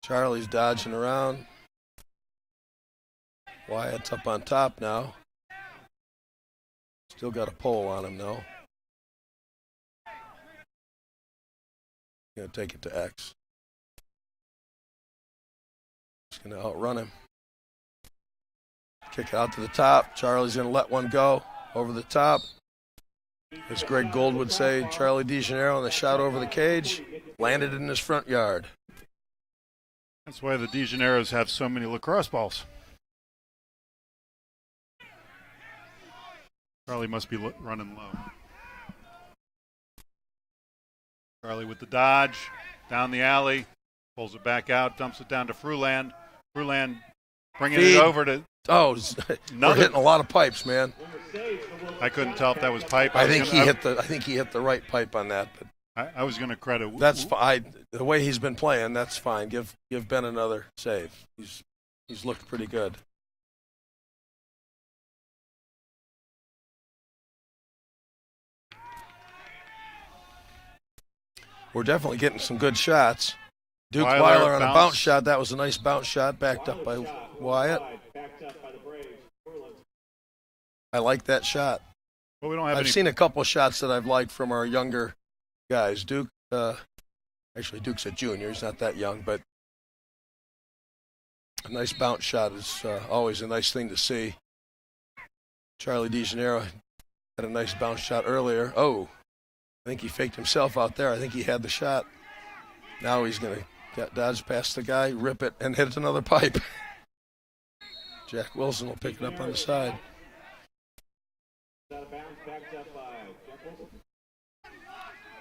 Charlie's dodging around. Wyatt's up on top now. Still got a pole on him, though. Gonna take it to X. He's gonna outrun him. Kick it out to the top. Charlie's gonna let one go over the top. As Greg Gold would say, Charlie DeGennaro on the shot over the cage, landed in his front yard. That's why the DeGennaros have so many lacrosse balls. Charlie must be running low. Charlie with the dodge, down the alley, pulls it back out, dumps it down to Fruland. Fruland bringing Feed. it over to Oh, we're hitting a lot of pipes, man. I couldn't tell if that was pipe. I think he hit the right pipe on that, but I was going to credit. that's fine. The way he's been playing, that's fine. Give Ben another save. He's looked pretty good. We're definitely getting some good shots. Duke Weiler on a bounce shot. That was a nice bounce shot, backed up by Wyatt. Backed up by the Braves. I like that shot. Well, we don't have I've any. seen a couple shots that I've liked from our younger guys. Duke, actually Duke's a junior. He's not that young, but a nice bounce shot is always a nice thing to see. Charlie DeGennaro had a nice bounce shot earlier. Oh, I think he faked himself out there. I think he had the shot. Now he's going to dodge past the guy, rip it, and hit another pipe. Jack Wilson will pick it up on the side. Out of bounds, backed up by Jack Wilson.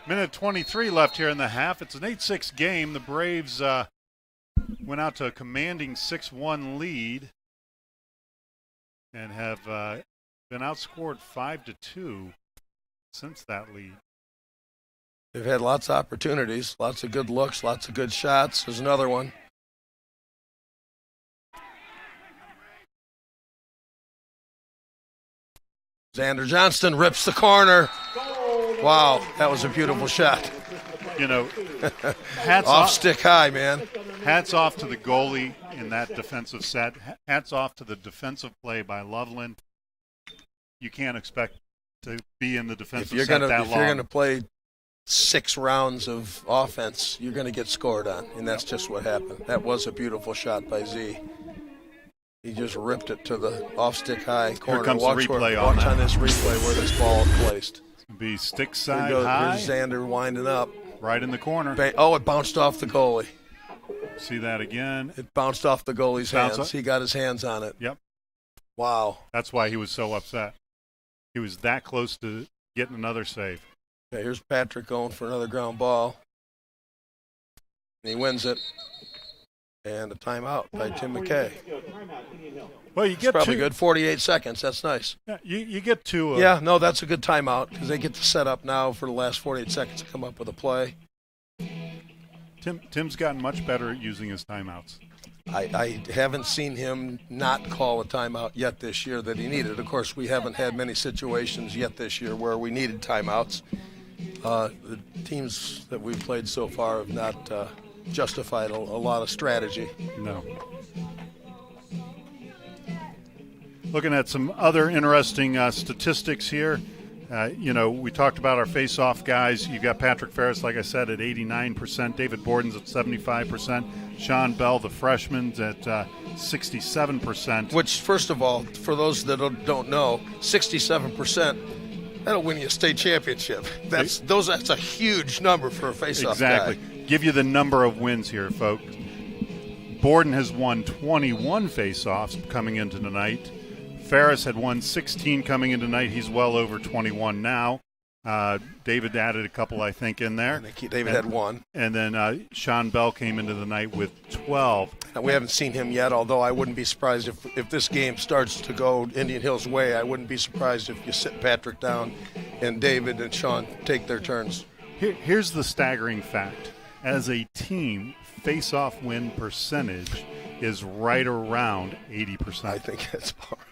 Minute 23 left here in the half. It's an 8-6 game. The Braves went out to a commanding 6-1 lead and have been outscored 5-2 since that lead. They've had lots of opportunities, lots of good looks, lots of good shots. There's another one. Xander Johnston rips the corner. Wow, that was a beautiful shot. You know, hats Off off, stick high, man. hats off to the goalie in that defensive set. Hats off to the defensive play by Loveland. You can't expect to be in the defensive set that long. If you're gonna play 6 rounds of offense, you're gonna get scored on, and that's just what happened. That was a beautiful shot by Z. He just ripped it to the off stick high corner. Here comes the replay on watch that. on this replay where this ball is placed. Be stick Here side goes, high, here's Xander winding up. right in the corner. Oh, it bounced off the goalie. See that again. It bounced off the goalie's Bounce hands. up. He got his hands on it. Yep. Wow. That's why he was so upset. He was that close to getting another save. Okay, here's Patrick going for another ground ball. And he wins it. And a timeout by Tim McKay. Well, you It's get probably two. good. 48 seconds. That's nice. Yeah, you get two. Yeah, no, that's a good timeout because they get to set up now for the last 48 seconds to come up with a play. Tim's gotten much better at using his timeouts. I haven't seen him not call a timeout yet this year that he needed. Of course, we haven't had many situations yet this year where we needed timeouts. The teams that we've played so far have not justified a lot of strategy. No. Looking at some other interesting statistics here. We talked about our face-off guys. You got Patrick Ferris, like I said, at 89%. David Borden's at 75%. Sean Bell, the freshman's at 67%. Which, first of all, for those that don't know, 67%, that'll win you a state championship. That's a huge number for a face-off Exactly. guy. Give you the number of wins here, folks. Borden has won 21 face-offs coming into tonight. Ferris had won 16 coming in tonight. He's well over 21 now. David added a couple, I think, in there. David had one. And then Sean Bell came into the night with 12. Now, we haven't seen him yet, although I wouldn't be surprised if this game starts to go Indian Hill's way. I wouldn't be surprised if you sit Patrick down and David and Sean take their turns. Here's the staggering fact. As a team, face-off win percentage is right around 80%. I think that's all right.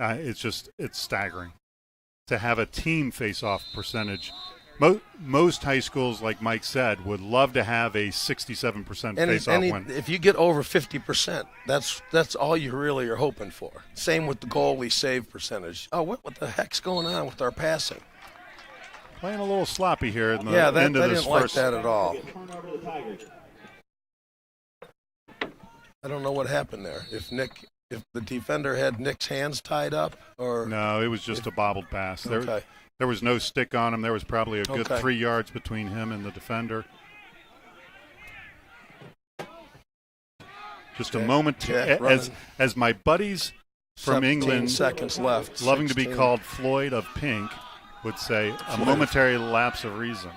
It's staggering to have a team face-off percentage. Most high schools, like Mike said, would love to have a 67% face-off win. If you get over 50%, that's all you really are hoping for. Same with the goalie save percentage. Oh, what the heck's going on with our passing? Playing a little sloppy here in the Yeah, end of this didn't like first. that at all. I don't know what happened there. If the defender had Nick's hands tied up, or No, it was just a bobbled pass. Okay. There was no stick on him. There was probably a good Okay. 3 yards between him and the defender. Just a moment as my buddies from 17 England, seconds left. loving to be 16. called Floyd of Pink, would say a momentary lapse of reason.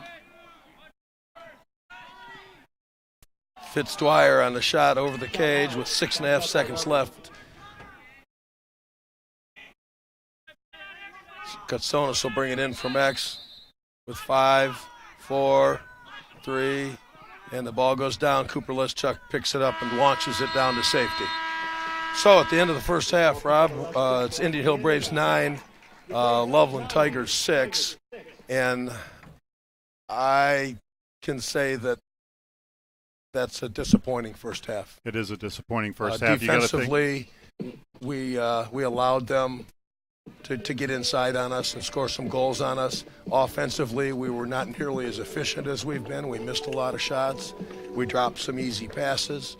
Fitzdwyer on the shot over the cage with 6.5 seconds left. Katsonis will bring it in from X with 5, 4, 3, and the ball goes down. Cooper Leschuk picks it up and launches it down to safety. So at the end of the first half, Rob, it's Indian Hill Braves 9, Loveland Tigers 6, and I can say that's a disappointing first half. It is a disappointing first half. Defensively, we allowed them to get inside on us and score some goals on us. Offensively, we were not nearly as efficient as we've been. We missed a lot of shots. We dropped some easy passes.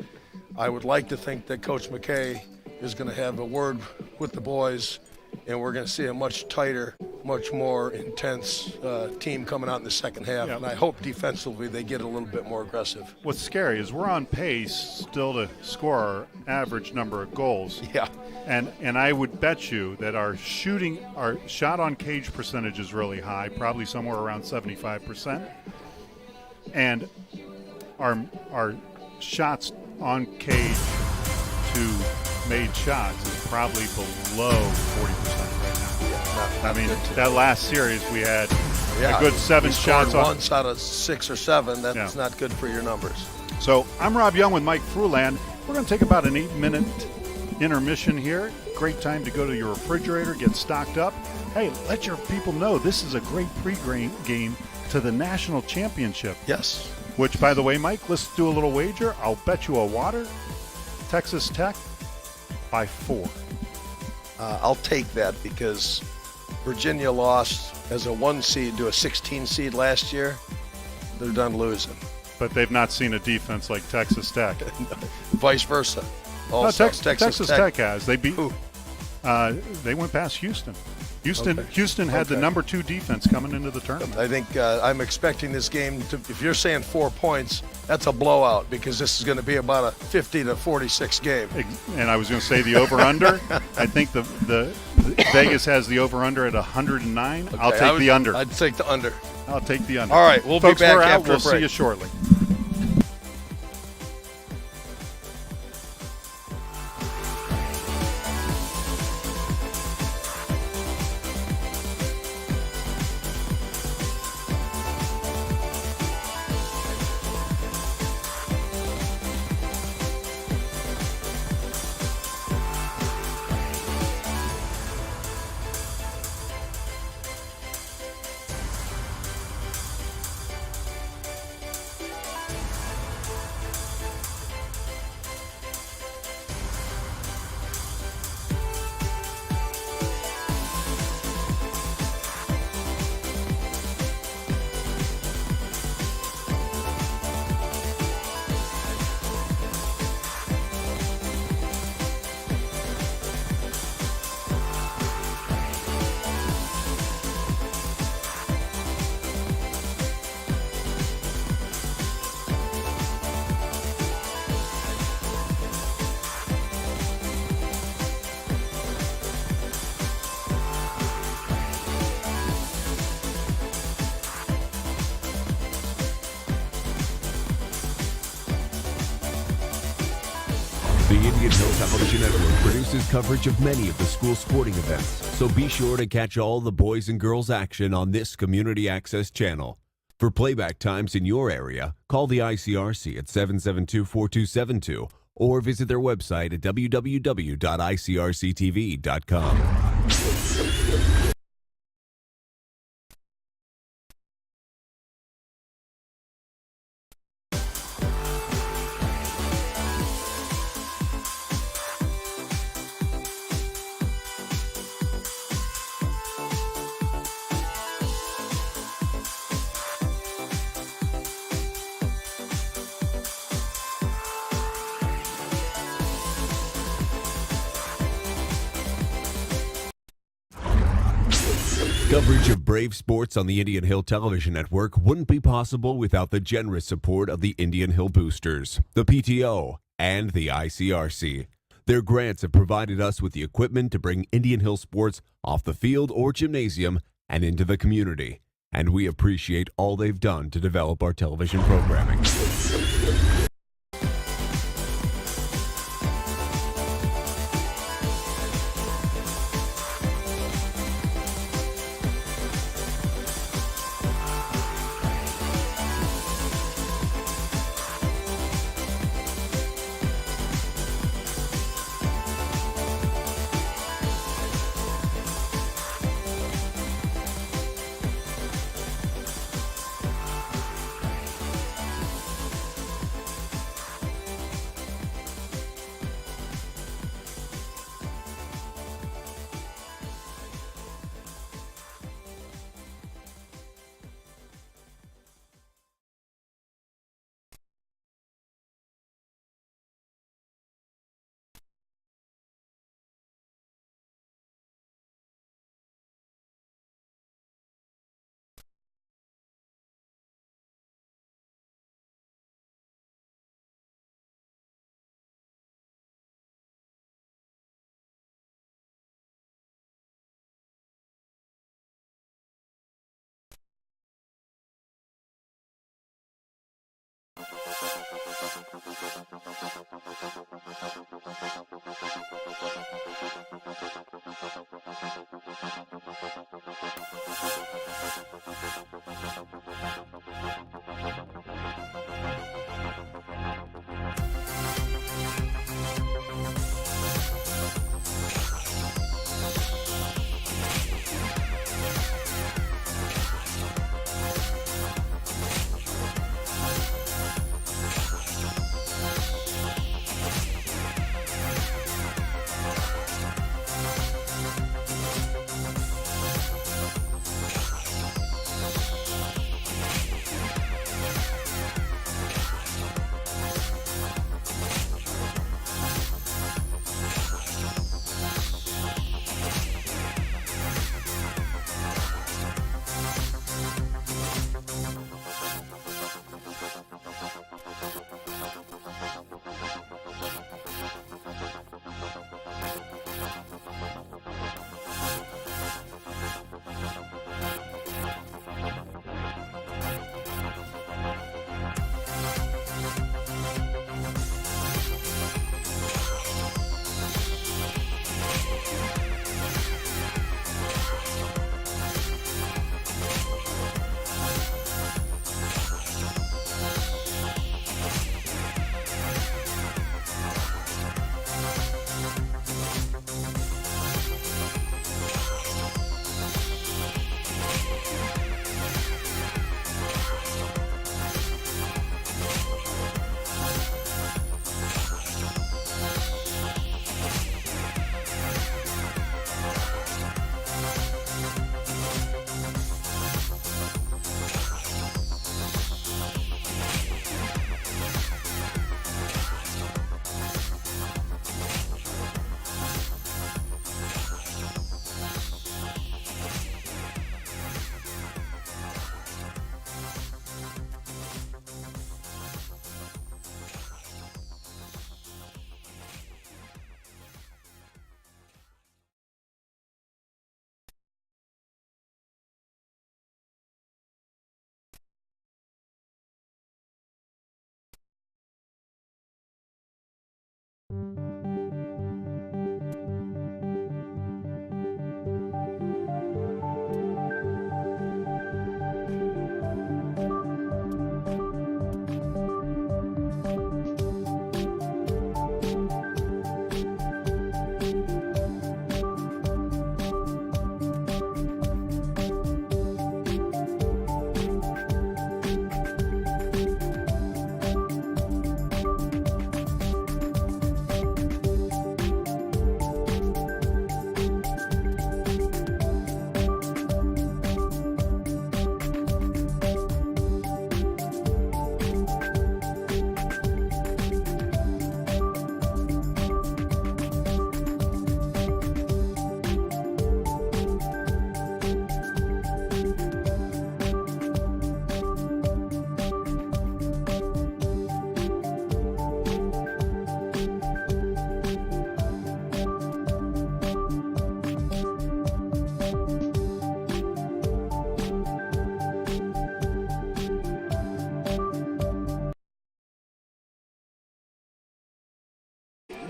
I would like to think that Coach McKay is going to have a word with the boys, and we're going to see a much tighter, much more intense team coming out in the second half. Yeah. And I hope defensively they get a little bit more aggressive. What's scary is we're on pace still to score our average number of goals. Yeah. And I would bet you that our shot on cage percentage is really high, probably somewhere around 75%. And our shots on cage to made shots is probably below 40% right now. I mean, that last series we had a good 7 shots on. Once out of 6 or 7, that's not good for your numbers. So I'm Rob Young with Mike Fruland. We're going to take about an 8-minute intermission here. Great time to go to your refrigerator, get stocked up. Hey, let your people know this is a great pre-game to the national championship. Yes. Which, by the way, Mike, let's do a little wager. I'll bet you a water. Texas Tech by 4. I'll take that because Virginia lost as a 1 seed to a 16 seed last year. They're done losing. But they've not seen a defense like Texas Tech. Vice versa. No, Also, Texas Tech has. They beat. Who? They went past Houston. Houston had the Okay. number 2 defense coming into the tournament. I think I'm expecting this game to, if you're saying 4 points, that's a blowout because this is going to be about a 50 to 46 game. And I was going to say the over/under. I think the Vegas has the over/under at 109. Okay, I'll take the under. I'd take the under. I'll take the under. All right, we'll Folks, be back we're out. after We'll a break. see you shortly. The Indian Hill Television Network produces coverage of many of the school sporting events, so be sure to catch all the boys and girls action on this community access channel. For playback times in your area, call the ICRC at 772-4272 or visit their website at www.icrctv.com. Coverage of Brave sports on the Indian Hill Television Network wouldn't be possible without the generous support of the Indian Hill Boosters, the PTO, and the ICRC. Their grants have provided us with the equipment to bring Indian Hill sports off the field or gymnasium and into the community, and we appreciate all they've done to develop our television programming.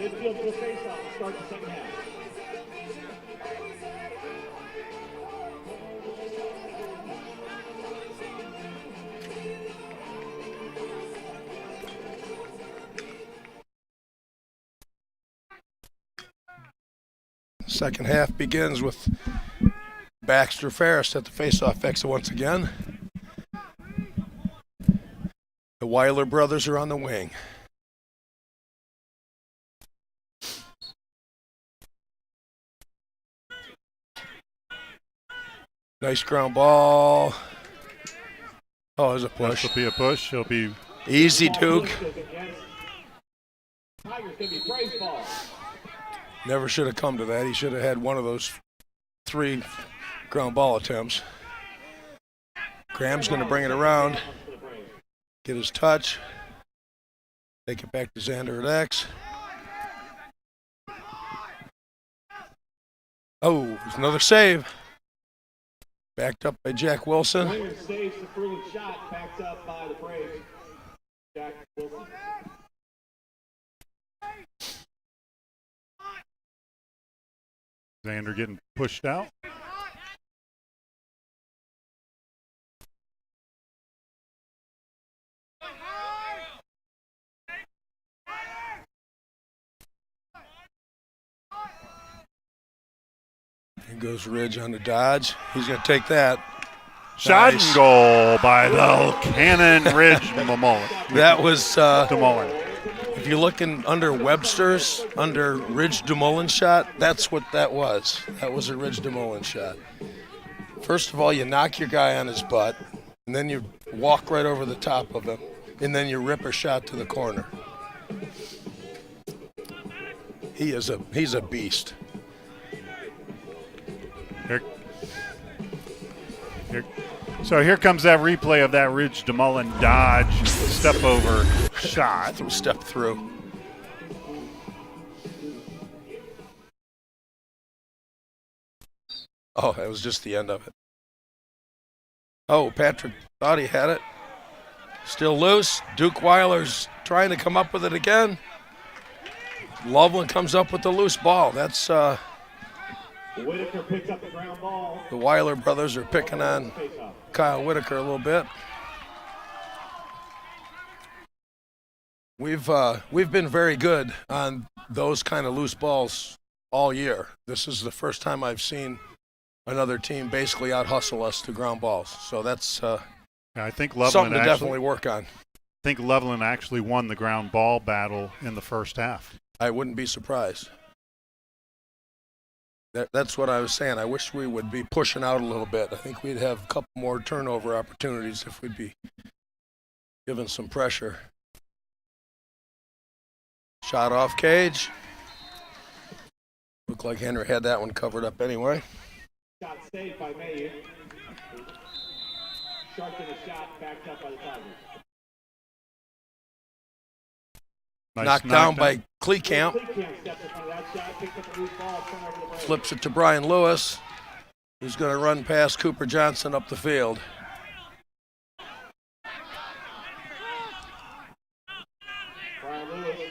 midfield for the face-off to start the second half. Second half begins with Baxter Ferris at the face-off exit once again. The Weiler brothers are on the wing. Nice ground ball. Oh, there's a push. This will be a push. He'll be Easy, Duke. Tigers going to be Braves ball. Never should have come to that. He should have had one of those 3 ground ball attempts. Graham's going to bring it around, get his touch, take it back to Xander at X. Oh, there's another save. Backed up by Jack Wilson. Winger saves the Fruin shot, backed up by the Braves. Jack Wilson. Xander getting pushed out. Here goes Ridge on the dodge. He's going to take that. Shot Nice. and goal by the Cannon Ridge DeMullen. That was, DeMullen. if you're looking under Webster's, under Ridge DeMullen shot, that's what that was. That was a Ridge DeMullen shot. First of all, you knock your guy on his butt, and then you walk right over the top of him, and then you rip a shot to the corner. He's a beast. So here comes that replay of that Ridge DeMullen dodge, step over shot. Step through. Oh, that was just the end of it. Oh, Patrick thought he had it. Still loose. Duke Weiler's trying to come up with it again. Loveland comes up with the loose ball. That's Whitaker picks up the ground ball. the Weiler brothers are picking on Face-off. Kyle Whitaker a little bit. We've been very good on those kind of loose balls all year. This is the first time I've seen another team basically out hustle us to ground balls. So that's I think Loveland something to actually, definitely work on. I think Loveland actually won the ground ball battle in the first half. I wouldn't be surprised. That's what I was saying. I wish we would be pushing out a little bit. I think we'd have a couple more turnover opportunities if we'd be given some pressure. Shot off cage. Looked like Henry had that one covered up anyway. Shot saved by Mayu. Sharp in a shot, backed up by the Tigers. Nice Knocked down by Kleekamp. Kleekamp stepped in front of that shot, picked up the loose ball, turned over the Braves. Flips it to Brian Lewis, who's going to run past Cooper Johnson up the field.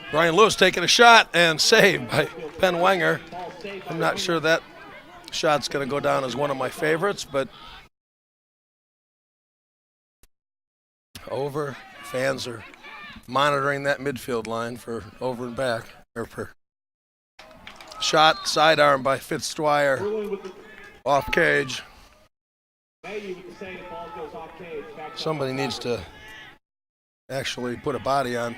Brian Lewis taking a shot and saved by Ben Wenger. I'm not sure that shot's going to go down as one of my favorites, but over. Fans are monitoring that midfield line for over and back. Or for shot, sidearm by Fitzdwyer. Off cage. Somebody needs to actually put a body on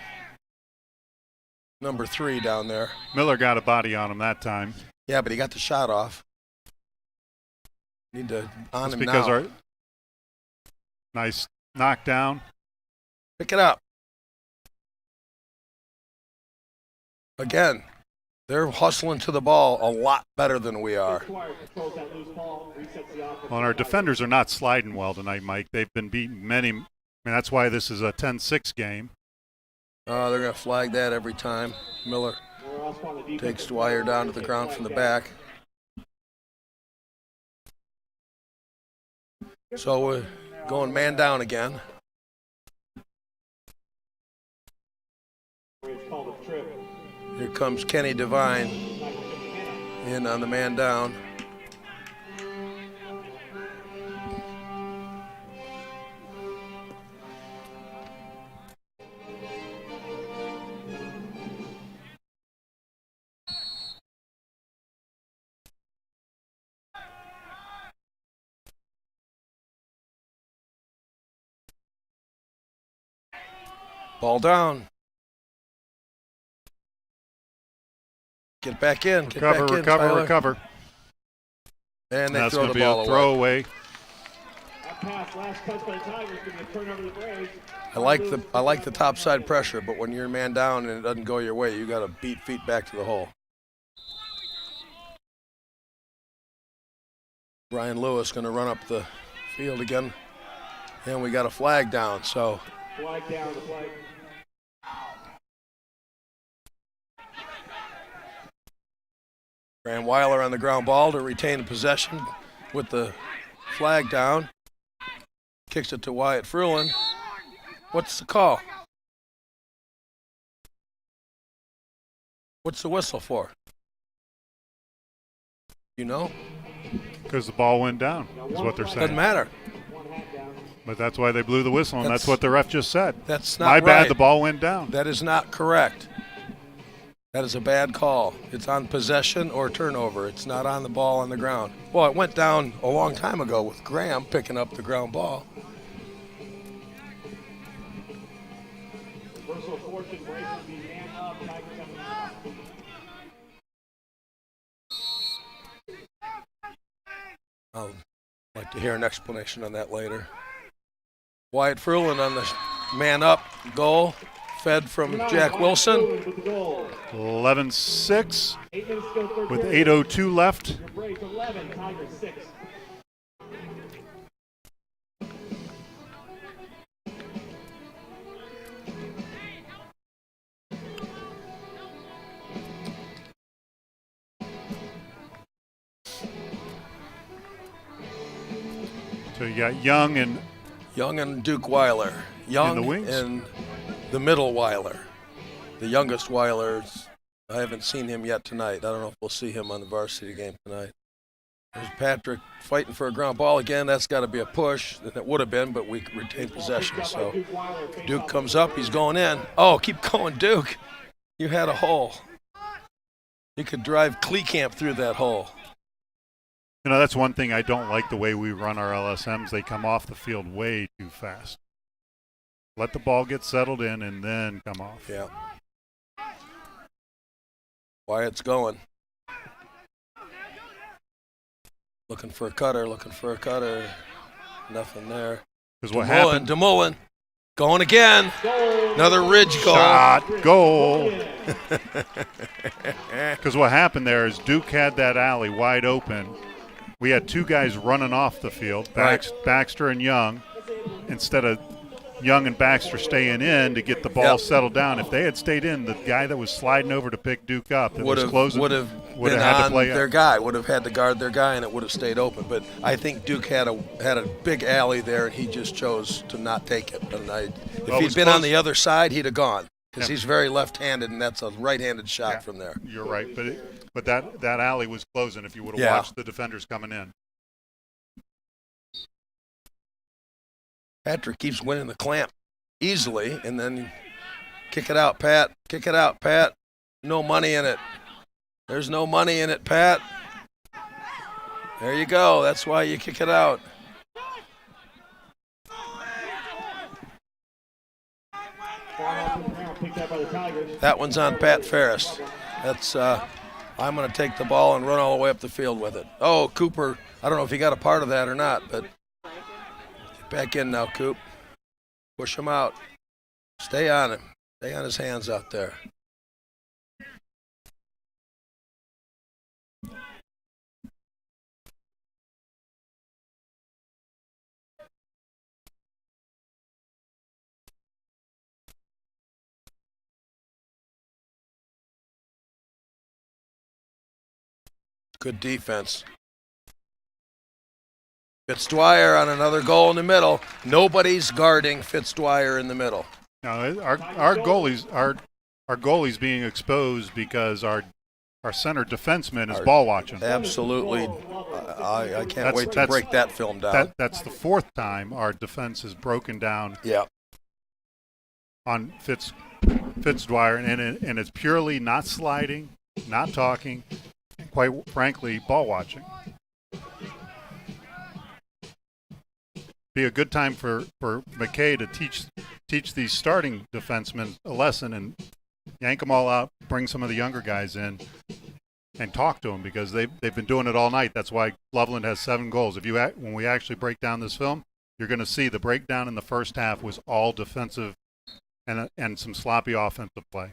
number 3 down there. Miller got a body on him that time. Yeah, but he got the shot off. Need to on That's him because now. our nice knockdown. Pick it up. Again, they're hustling to the ball a lot better than we are. Well, our defenders are not sliding well tonight, Mike. They've been beaten many. I mean, that's why this is a 10-6 game. They're going to flag that every time. Miller takes Dwyer down to the ground from the back. So we're going man down again. It's called a trip. Here comes Kenny Devine in on the man down. Ball down. Get back in. Get Recover, back in, recover, Tyler. recover. And they That's throw going the to be ball a away. throwaway. That pass, last touch by the Tigers, going to turn over the Braves. I like the top side pressure, but when you're man down and it doesn't go your way, you got to beat feet back to the hole. Brian Lewis going to run up the field again, and we got a flag down. So Flag down, the flag. Graham Weiler on the ground ball to retain the possession with the flag down. Kicks it to Wyatt Fruin. What's the call? What's the whistle for? You know? Because the ball went down, is what they're Doesn't saying. matter. But that's why they blew the whistle, and that's what the ref just said. That's not My bad, right. the ball went down. That is not correct. That is a bad call. It's on possession or turnover. It's not on the ball on the ground. Well, it went down a long time ago with Graham picking up the ground ball. Reversal of fortune, Braves will be man up. Tigers have the stop. I'd like to hear an explanation on that later. Wyatt Fruin on the man up goal, fed from Jack Wilson. With the goal. 11-6 8 minutes to go, third with period. 8:02 left. Your Braves 11, Tigers 6. So you got Young and Young and Duke Weiler. Young the wings? and the middle Weiler. The youngest Weiler's, I haven't seen him yet tonight. I don't know if we'll see him on the varsity game tonight. There's Patrick fighting for a ground ball again. That's got to be a push. That would have been, but we retained possession. So Duke comes up. He's going in. Oh, keep going, Duke. You had a hole. You could drive Kleekamp through that hole. You know, that's one thing I don't like the way we run our LSMs. They come off the field way too fast. Let the ball get settled in and then come off. Yeah. Wyatt's going. Looking for a cutter, Nothing there. Because what happened? DeMullen. Going again. Another ridge goal. Shot, goal. Because what happened there is Duke had that alley wide open. We had two guys running off the field, Baxter and Young, instead of Young and Baxter staying in to get the ball settled down. If they had stayed in, the guy that was sliding over to pick Duke up that was closing would have had to play their guy, would have had to guard their guy, and it would have stayed open. But I think Duke had a big alley there, and he just chose to not take it. And if he'd been on the other side, he'd have gone, because he's very left-handed, and that's a right-handed shot from there. You're right, but that alley was closing if you would have watched the defenders coming in. Patrick keeps winning the clamp easily, and then kick it out, Pat. Kick it out, Pat. No money in it. There's no money in it, Pat. There you go. That's why you kick it out. That one's on Pat Ferris. That's I'm going to take the ball and run all the way up the field with it. Oh, Cooper, I don't know if he got a part of that or not, but get back in now, Coop. Push him out. Stay on him. Stay on his hands out there. Good defense. Fitzdwyer on another goal in the middle. Nobody's guarding Fitzdwyer in the middle. No, our goalies, our our goalie's being exposed because our center defenseman is ball watching. Absolutely. I can't wait to break that film down. That's the fourth time our defense has broken down on Fitzdwyer, and it's purely not sliding, not talking, and quite frankly, ball watching. Be a good time for McKay to teach these starting defensemen a lesson and yank them all out, bring some of the younger guys in, and talk to them, because they've been doing it all night. That's why Loveland has 7 goals. When we actually break down this film, you're going to see the breakdown in the first half was all defensive and some sloppy offensive play.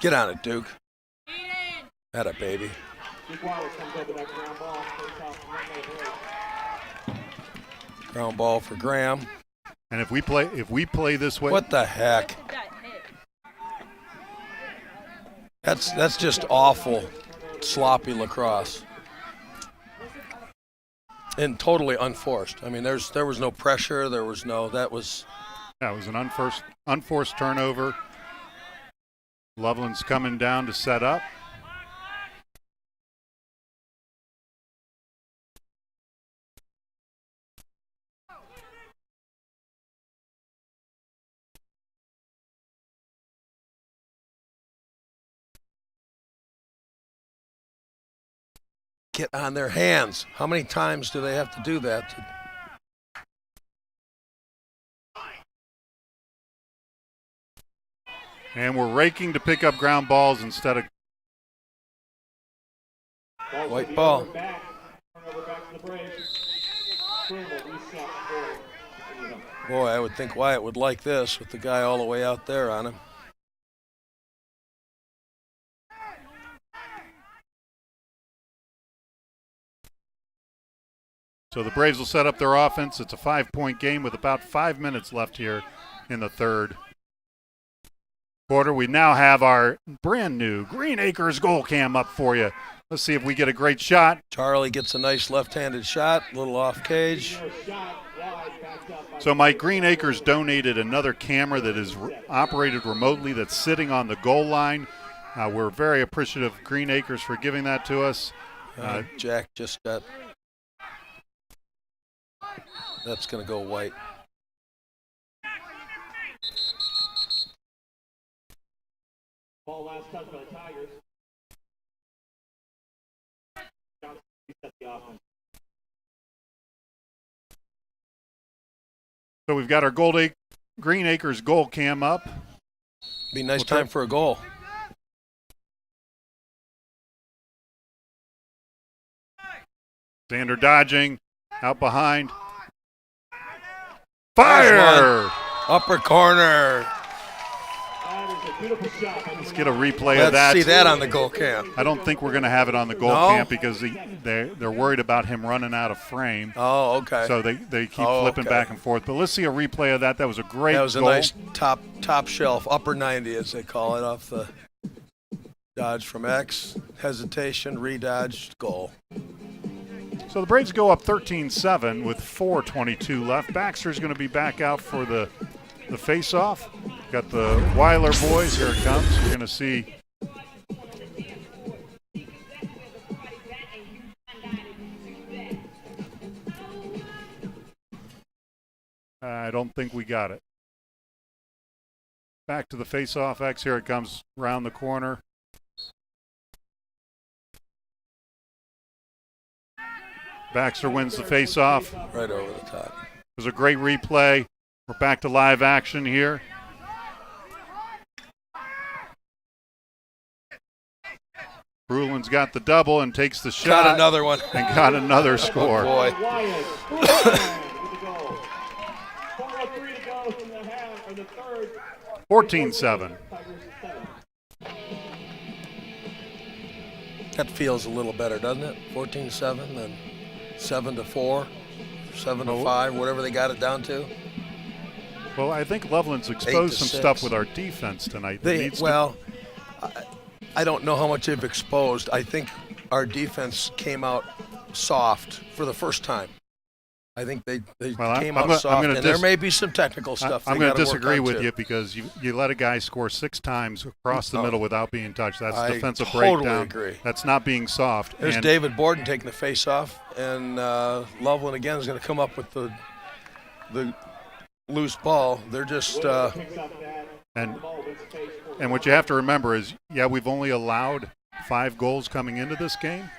Get on it, Duke. Atta baby. Ground ball for Graham. And if we play this way, what the heck? That's just awful, sloppy lacrosse, and totally unforced. I mean, there was no pressure. It was an unforced turnover. Loveland's coming down to set up. Get on their hands. How many times do they have to do that? And we're raking to pick up ground balls instead of white ball. Boy, I would think Wyatt would like this with the guy all the way out there on him. So the Braves will set up their offense. It's a 5-point game with about 5 minutes left here in the third quarter. We now have our brand new Green Acres goal cam up for you. Let's see if we get a great shot. Charlie gets a nice left-handed shot, a little off cage. So Mike, Green Acres donated another camera that is operated remotely that's sitting on the goal line. We're very appreciative of Green Acres for giving that to us. Jack just got... That's going to go white. Ball last touch by the Tigers. So we've got our Green Acres goal cam up. Be nice time for a goal. Xander dodging, out behind. Fire! Upper corner. Let's get a replay of that. Let's see that on the goal cam. I don't think we're going to have it on the goal cam because they're worried about him running out of frame. Oh, okay. So they keep flipping back and forth. But let's see a replay of that. That was a great goal. That was a nice top shelf, upper 90 as they call it, off the dodge from X, hesitation, redodged, goal. So the Braves go up 13-7 with 4:22 left. Baxter's going to be back out for the face-off. Got the Weiler boys. Here it comes. You're going to see I don't think we got it. Back to the face-off X. Here it comes around the corner. Baxter wins the face-off. Right over the top. It was a great replay. We're back to live action here. Brulin's got the double and takes the shot. Got another one. And got another score. Oh, boy. 14-7. That feels a little better, doesn't it? 14-7 than 7-4, 7-5, whatever they got it down to. Well, I think Loveland's exposed some stuff with our defense tonight. I don't know how much they've exposed. I think our defense came out soft for the first time. I think they Well, came I'm out gonna- soft, I'm gonna and there may be some technical stuff. I'm going to disagree with you because you let a guy score 6 times across the middle without being touched. That's I defensive totally breakdown. agree. That's not being soft. There's And David Borden taking the face off, and Loveland again is going to come up with the loose ball. They're just and what you have to remember is, we've only allowed 5 goals coming into this game,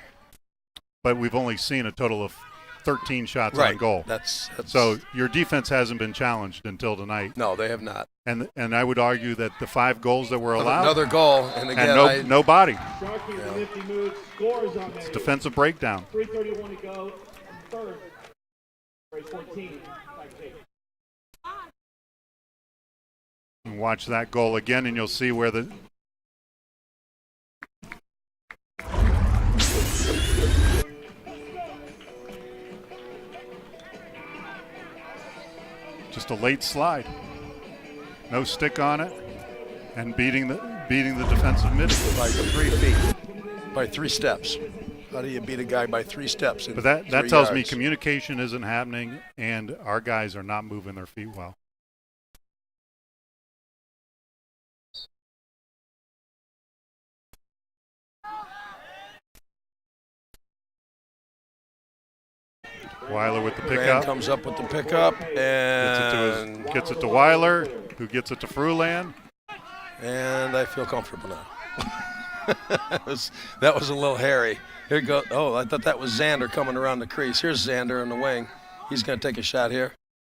but we've only seen a total of 13 shots on goal. That's so your defense hasn't been challenged until tonight. No, they have not. And I would argue that the 5 goals that were allowed, another goal, and again, and no body. Sharkey with a nifty move, scores on It's there. defensive breakdown. 3:31 to go. Third. Race 14. Tiger Jake. And watch that goal again, and you'll see where the just a late slide, no stick on it, and beating the defensive mid by 3 feet, by 3 steps. How do you beat a guy by 3 steps? But that 3 tells me yards? communication isn't happening, and our guys are not moving their feet well. Weiler with the Grant pickup. comes up with the pickup and Gets it to Weiler, who gets it to Fruland. And I feel comfortable now. that was a little hairy. Here go. Oh, I thought that was Xander coming around the crease. Here's Xander in the wing. He's going to take a shot here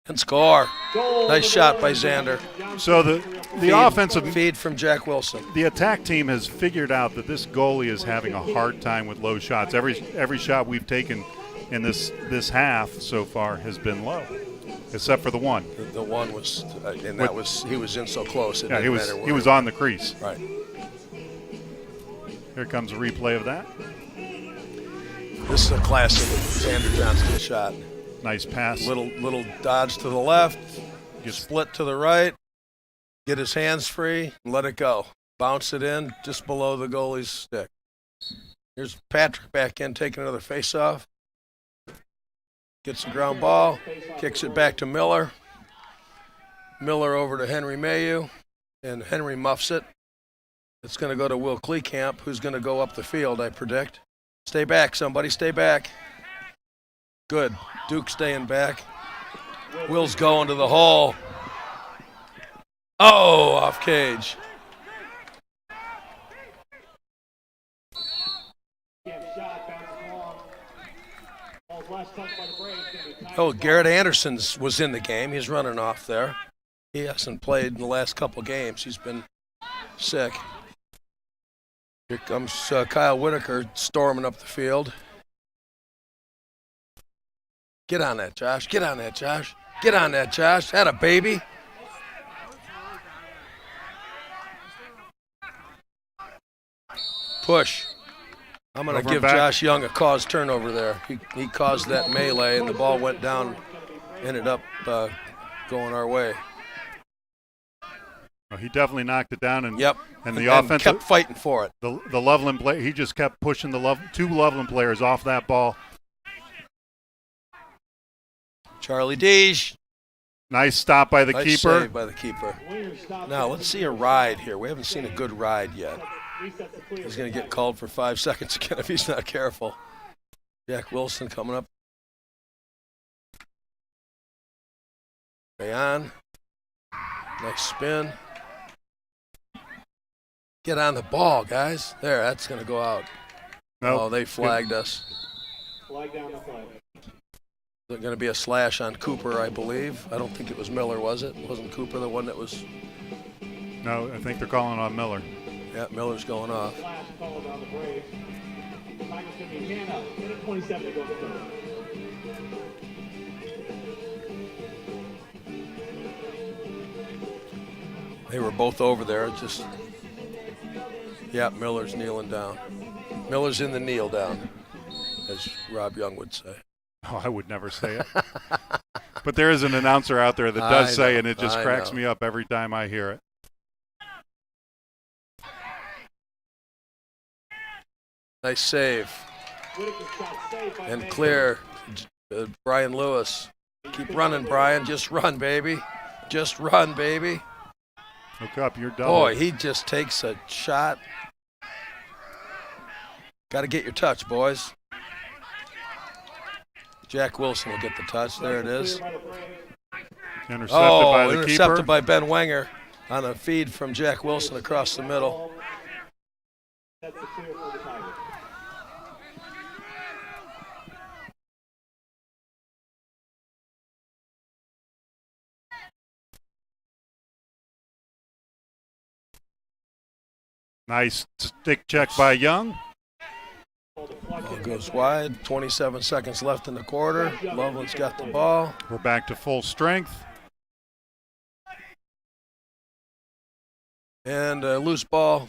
and score. Nice shot by Xander. So the offensive feed from Jack Wilson. The attack team has figured out that this goalie is having a hard time with low shots. Every shot we've taken in this half so far has been low, except for the one. The one was, and that was he was in so close. It he was on the crease. Right. Here comes a replay of that. This is a classic Xander Johnston shot. Nice pass. Little dodge to the left, split to the right, get his hands free, and let it go. Bounce it in just below the goalie's stick. Here's Patrick back in, taking another face-off. Gets the ground ball, kicks it back to Miller. Miller over to Henry Mayu, and Henry muffs it. It's going to go to Will Kleekamp, who's going to go up the field, I predict. Stay back, somebody, stay back. Good. Duke staying back. Will's going to the hole. Oh, off cage. Oh, Garrett Anderson was in the game. He's running off there. He hasn't played in the last couple games. He's been sick. Here comes Kyle Whitaker storming up the field. Get on that, Josh. Get on that, Josh. Get on that, Josh. Had a baby. Push. I'm going to give Josh Young a caused turnover there. He caused that melee, and the ball went down, ended up going our way. Well, he definitely knocked it down, and the and offense kept fighting for it. The Loveland play, he just kept pushing two Loveland players off that ball. Charlie Deege. Nice stop by the nice keeper. Save by the keeper. Now let's see a ride here. We haven't seen a good ride yet. He's going to get called for 5 seconds again if he's not careful. Jack Wilson coming up. Rayon. Nice spin. Get on the ball, guys. There, that's going to go out. Nope. Oh, they flagged us. Flag down the flag. There's going to be a slash on Cooper, I believe. I don't think it was Miller, was it? Wasn't Cooper the one that was? No, I think they're calling on Miller. Yeah, Miller's going off. Slash called on the Braves. Tigers going to be hand up. Minute 27 to go to the third. They were both over there. Just, yeah, Miller's kneeling down. Miller's in the kneel down, as Rob Young would say. Oh, I would never say it. But there is an announcer out there that does say it, and it just cracks me up every time I hear it. Nice save. And clear. Brian Lewis. Keep running, Brian. Just run, baby. Just run, baby. Look up, you're double. Boy, he just takes a shot. Got to get your touch, boys. Jack Wilson will get the touch. There it is. Intercepted by the intercepted keeper. by Ben Wenger on a feed from Jack Wilson across the middle. That's the clear for the Tigers. Nice stick check by Young. Ball goes wide. 27 seconds left in the quarter. Loveland's got the ball. We're back to full strength. And a loose ball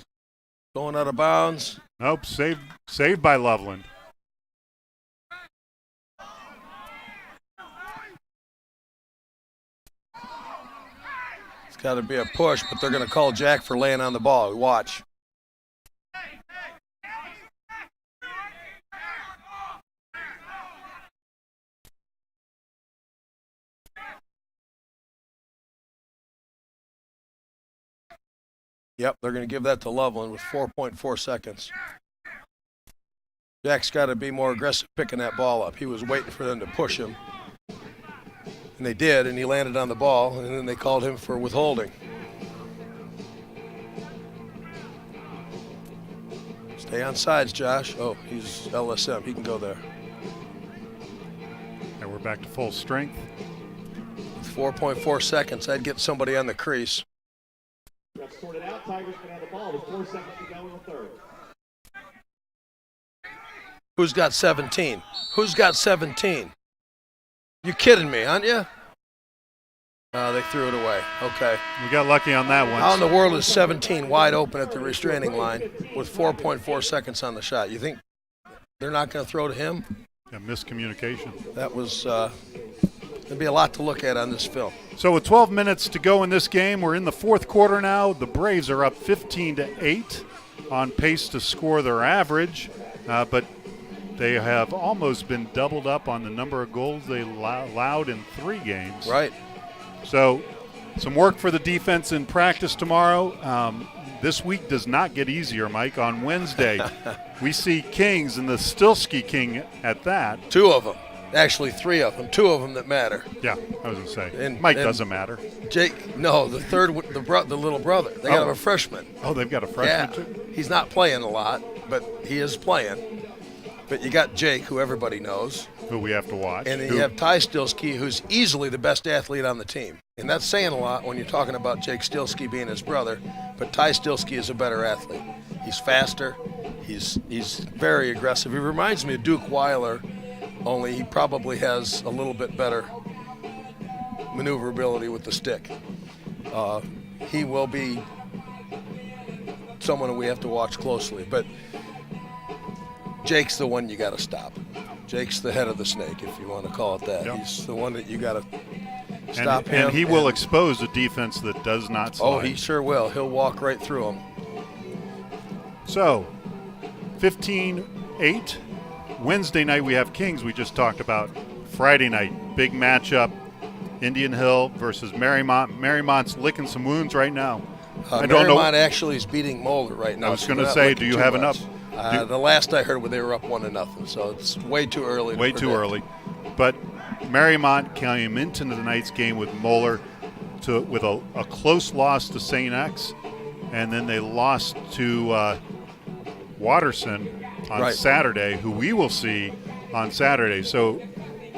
going out of bounds. Nope, saved by Loveland. It's got to be a push, but they're going to call Jack for laying on the ball. Watch. Yep, they're going to give that to Loveland with 4.4 seconds. Jack's got to be more aggressive picking that ball up. He was waiting for them to push him. And they did, and he landed on the ball, and then they called him for withholding. Stay on sides, Josh. Oh, he's LSM. He can go there. And we're back to full strength. With 4.4 seconds, I'd get somebody on the crease. Refs sorted out. Tigers can have the ball with 4 seconds to go in the third. Who's got 17? Who's got 17? You kidding me, aren't you? They threw it away. Okay. We got lucky on that one. How in the world is 17 wide open at the restraining line with 4.4 seconds on the shot? You think they're not going to throw to him? Yeah, miscommunication. That was there'd be a lot to look at on this film. So with 12 minutes to go in this game, we're in the fourth quarter now. The Braves are up 15-8, on pace to score their average, but they have almost been doubled up on the number of goals they allowed in 3 games. Right. So some work for the defense in practice tomorrow. This week does not get easier, Mike. On Wednesday, we see Kings and the Stilsky King at that. 2 of them. Actually, 3 of them. 2 of them that matter. Yeah, I was going to say. And Mike doesn't matter. Jake, no, the third, the little brother. They got him a freshman. Oh, they've got a freshman too? He's not playing a lot, but he is playing. But you got Jake, who everybody knows. Who we have to watch. And then you have Ty Stilsky, who's easily the best athlete on the team. And that's saying a lot when you're talking about Jake Stilsky being his brother. But Ty Stilsky is a better athlete. He's faster. He's very aggressive. He reminds me of Duke Weiler, only he probably has a little bit better maneuverability with the stick. He will be someone we have to watch closely. But Jake's the one you got to stop. Jake's the head of the snake, if you want to call it that. Yep. He's the one that you got to stop him. And he will expose a defense that does not slide. Oh, he sure will. He'll walk right through them. So, 15-8. Wednesday night we have Kings we just talked about. Friday night, big matchup. Indian Hill versus Marymount. Marymount's licking some wounds right now. I don't know. Marymount actually is beating Moeller right now. I was going to say, do you have enough? The last I heard, they were up 1-0, so it's way too early. Way too early. But Marymount came into tonight's game with Moeller with a close loss to St. X, and then they lost to Watterson on Saturday, who we will see on Saturday. So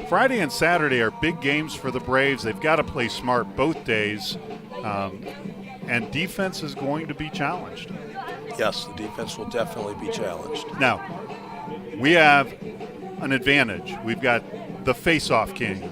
Friday and Saturday are big games for the Braves. They've got to play smart both days, and defense is going to be challenged. Yes, the defense will definitely be challenged. Now, we have an advantage. We've got the face-off king.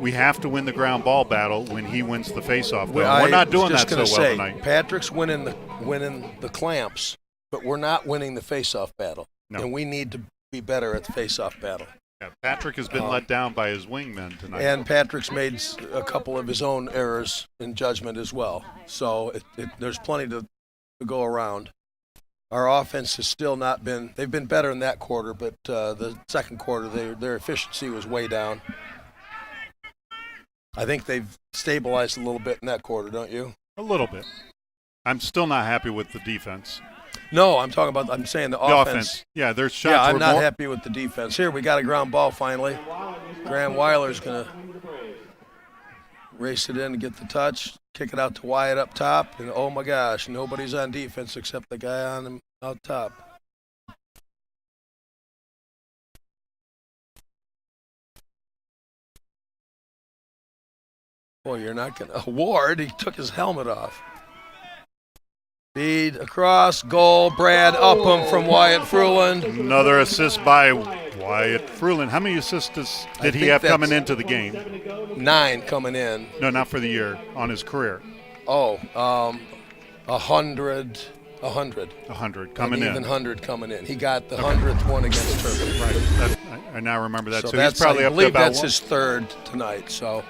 We have to win the ground ball battle when he wins the face-off. We're not doing that so well tonight. Patrick's winning the clamps, but we're not winning the face-off battle. No. And we need to be better at the face-off battle. Yeah, Patrick has been let down by his wingmen tonight. And Patrick's made a couple of his own errors in judgment as well. So there's plenty to go around. Our offense has still not been. They've been better in that quarter, but the second quarter, their efficiency was way down. I think they've stabilized a little bit in that quarter, don't you? A little bit. I'm still not happy with the defense. No, I'm saying the offense. Yeah, their shots Yeah, I'm were not more. happy with the defense. Here, we got a ground ball finally. Graham Weiler's going to race it in and get the touch, kick it out to Wyatt up top, and oh my gosh, nobody's on defense except the guy on him out top. Boy, you're not going to. Ward, he took his helmet off. Feed across, goal, Brad Upham from Wyatt Fruland. Another assist by Wyatt Fruland. How many assists did he have coming into the game? 9 coming in. No, not for the year, on his career. Oh, 100 coming in. Even 100 coming in. He got the 100th one against Turkey. Right. I now remember that. So that's, he's probably I up to believe about that's his third tonight. So.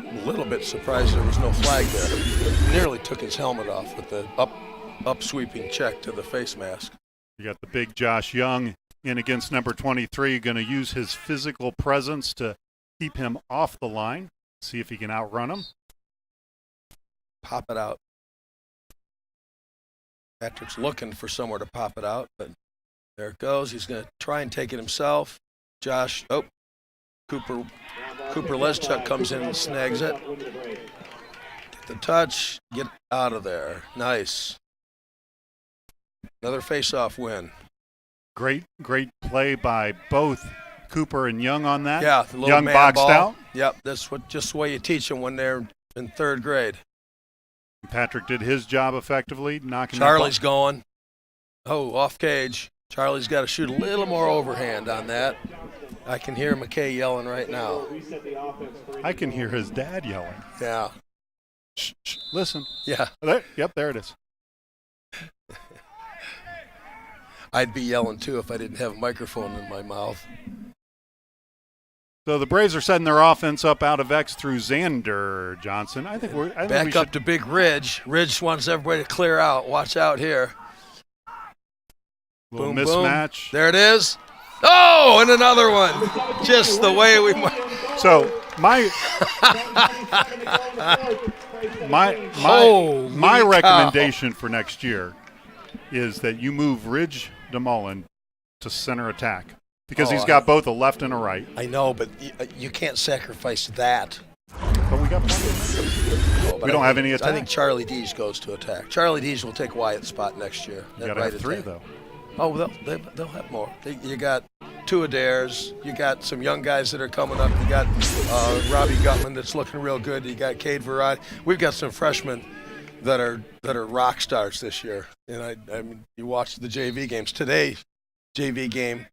A little bit surprised there was no flag there. He nearly took his helmet off with the up sweeping check to the face mask. You got the big Josh Young in against number 23, going to use his physical presence to keep him off the line, see if he can outrun him. Pop it out. Patrick's looking for somewhere to pop it out, but there it goes. He's going to try and take it himself. Cooper Leschuk comes in and snags it. Get the touch, get out of there. Nice. Another face-off win. Great play by both Cooper and Young on that. Yeah, the little Young man boxed ball. out. Yep, that's just the way you teach them when they're in third grade. Patrick did his job effectively, knocking Charlie's going. Oh, off cage. Charlie's got to shoot a little more overhand on that. I can hear McKay yelling right now. I can hear his dad yelling. Yeah. Shh, listen. Yeah. There it is. I'd be yelling too if I didn't have a microphone in my mouth. So the Braves are setting their offense up out of X through Xander Johnson. I think back up to Big Ridge. Ridge wants everybody to clear out. Watch out here. Little boom, mismatch. Boom. There it is. Oh, and another one. Just the way we went. So my recommendation for next year is that you move Ridge DeMullen to center attack because he's got both a left and a right. I know, but you can't sacrifice that. But we got plenty of we don't have any attack. I think Charlie Dees goes to attack. Charlie Dees will take Wyatt's spot next year. You got to have 3, though. Oh, they'll have more. You got 2 Adaires. You got some young guys that are coming up. You got Robbie Gutman that's looking real good. You got Cade Verratti. We've got some freshmen that are rock stars this year. And I mean, you watch the JV games today. JV game,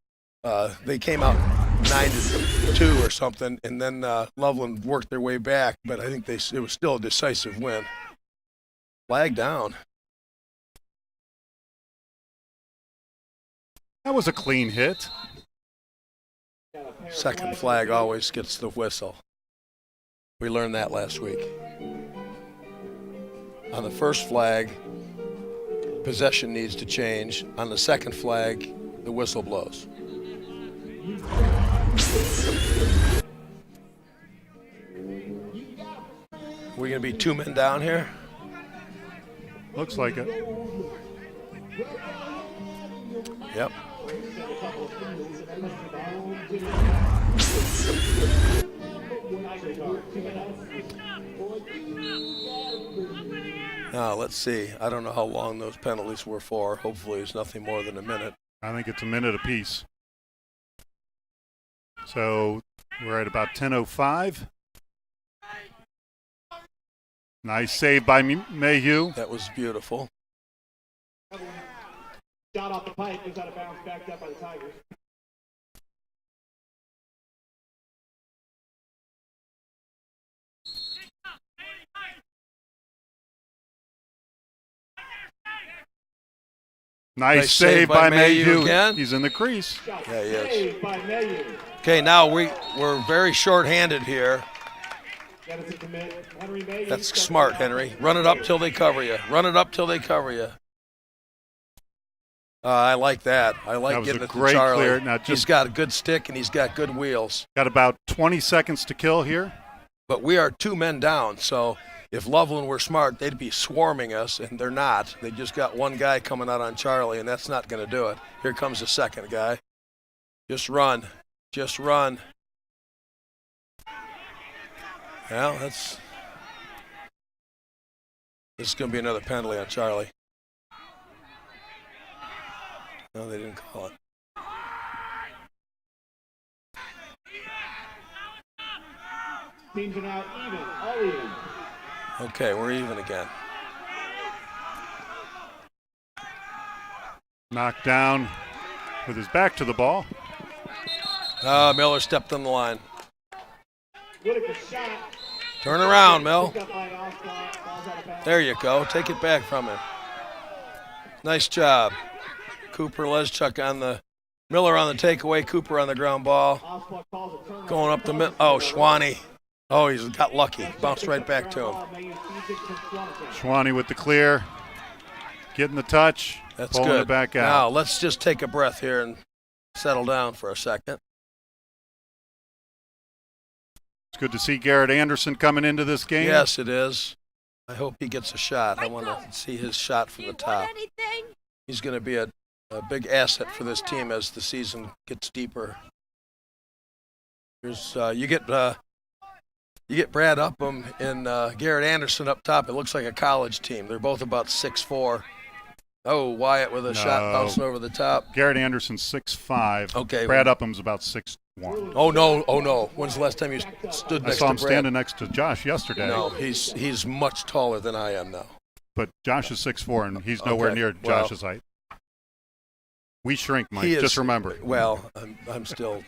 they came out 9-2 or something, and then Loveland worked their way back. But I think it was still a decisive win. Flag down. That was a clean hit. Second flag always gets the whistle. We learned that last week. On the first flag, possession needs to change. On the second flag, the whistle blows. We're going to be 2 men down here? Looks like it. Yep. Now, let's see. I don't know how long those penalties were for. Hopefully it's nothing more than a minute. I think it's a minute apiece. So we're at about 10:05. Nice save by Mayhew. That was beautiful. Shot off the pipe, goes out of bounds, backed up by the Tigers. Nice save by Mayhew. Again. He's in the crease. Yeah, he is. Okay, now we're very short-handed here. That's smart, Henry. Run it up till they cover you. Run it up till they cover you. I like that. I like That was getting a it to great Charlie. clear. Now, He's got a good stick and he's got good wheels. Got about 20 seconds to kill here. But we are 2 men down, so if Loveland were smart, they'd be swarming us, and they're not. They just got one guy coming out on Charlie, and that's not going to do it. Here comes the second guy. Just run. Just run. Well, this is going to be another penalty on Charlie. No, they didn't call it. Teams are now even, all even. Okay, we're even again. Knocked down with his back to the ball. Miller stepped on the line. Whitaker shot. Turn around, Mel. Picked up by Oscar. Falls out of bounds. There you go. Take it back from him. Nice job. Cooper, Leschuk on the Miller on the takeaway. Cooper on the ground ball. Oscar calls a turnover. Going up the middle. Oh, Schwanny. Oh, he's got lucky. Bounced right back to him. Schwanny with the clear. Getting the touch. That's pulling good. it back out. Now, let's just take a breath here and settle down for a second. It's good to see Garrett Anderson coming into this game. Yes, it is. I hope he gets a shot. I want to see his shot from the top. He's going to be a big asset for this team as the season gets deeper. Here's you get Brad Upham and Garrett Anderson up top. It looks like a college team. They're both about 6'4". Oh, Wyatt with a shot bouncing over the top. Garrett Anderson's 6'5". Okay. Brad Upham's about 6'1". Oh no! When's the last time you stood I next saw to him Brad? standing next to Josh yesterday. No, he's much taller than I am now. But Josh is 6'4", and he's nowhere near Josh's height. We shrink, Mike. Just remember. Well, I'm still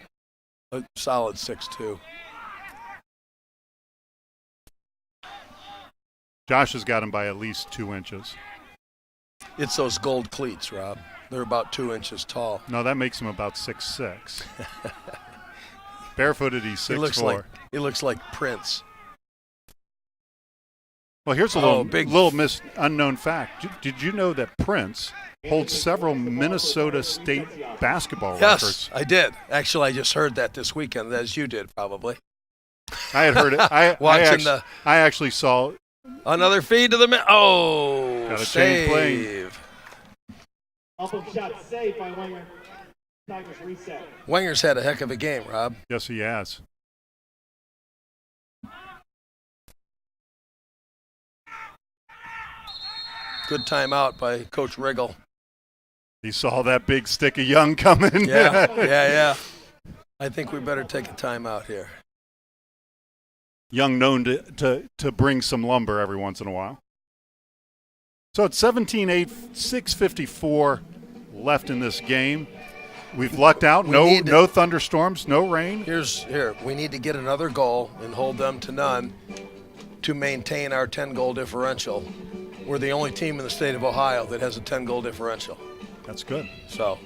a solid 6'2". Josh has got him by at least 2 inches. It's those gold cleats, Rob. They're about 2 inches tall. No, that makes him about 6'6". Barefooted, he's 6'4". He looks like Prince. Well, here's a little unknown fact. Did you know that Prince holds several Minnesota State basketball records? Yes, I did. Actually, I just heard that this weekend, as you did probably. I had heard it. I actually saw another feed to the Gotta change plane. save. Upham shot saved by Wenger. Tigers reset. Wenger's had a heck of a game, Rob. Yes, he has. Good timeout by Coach Riggle. He saw that big stick of Young coming. Yeah. I think we better take a timeout here. Young known to bring some lumber every once in a while. So it's 17-8, 6:54 left in this game. We've lucked out. No thunderstorms, no rain. Here. We need to get another goal and hold them to none to maintain our 10-goal differential. We're the only team in the state of Ohio that has a 10-goal differential. That's good. So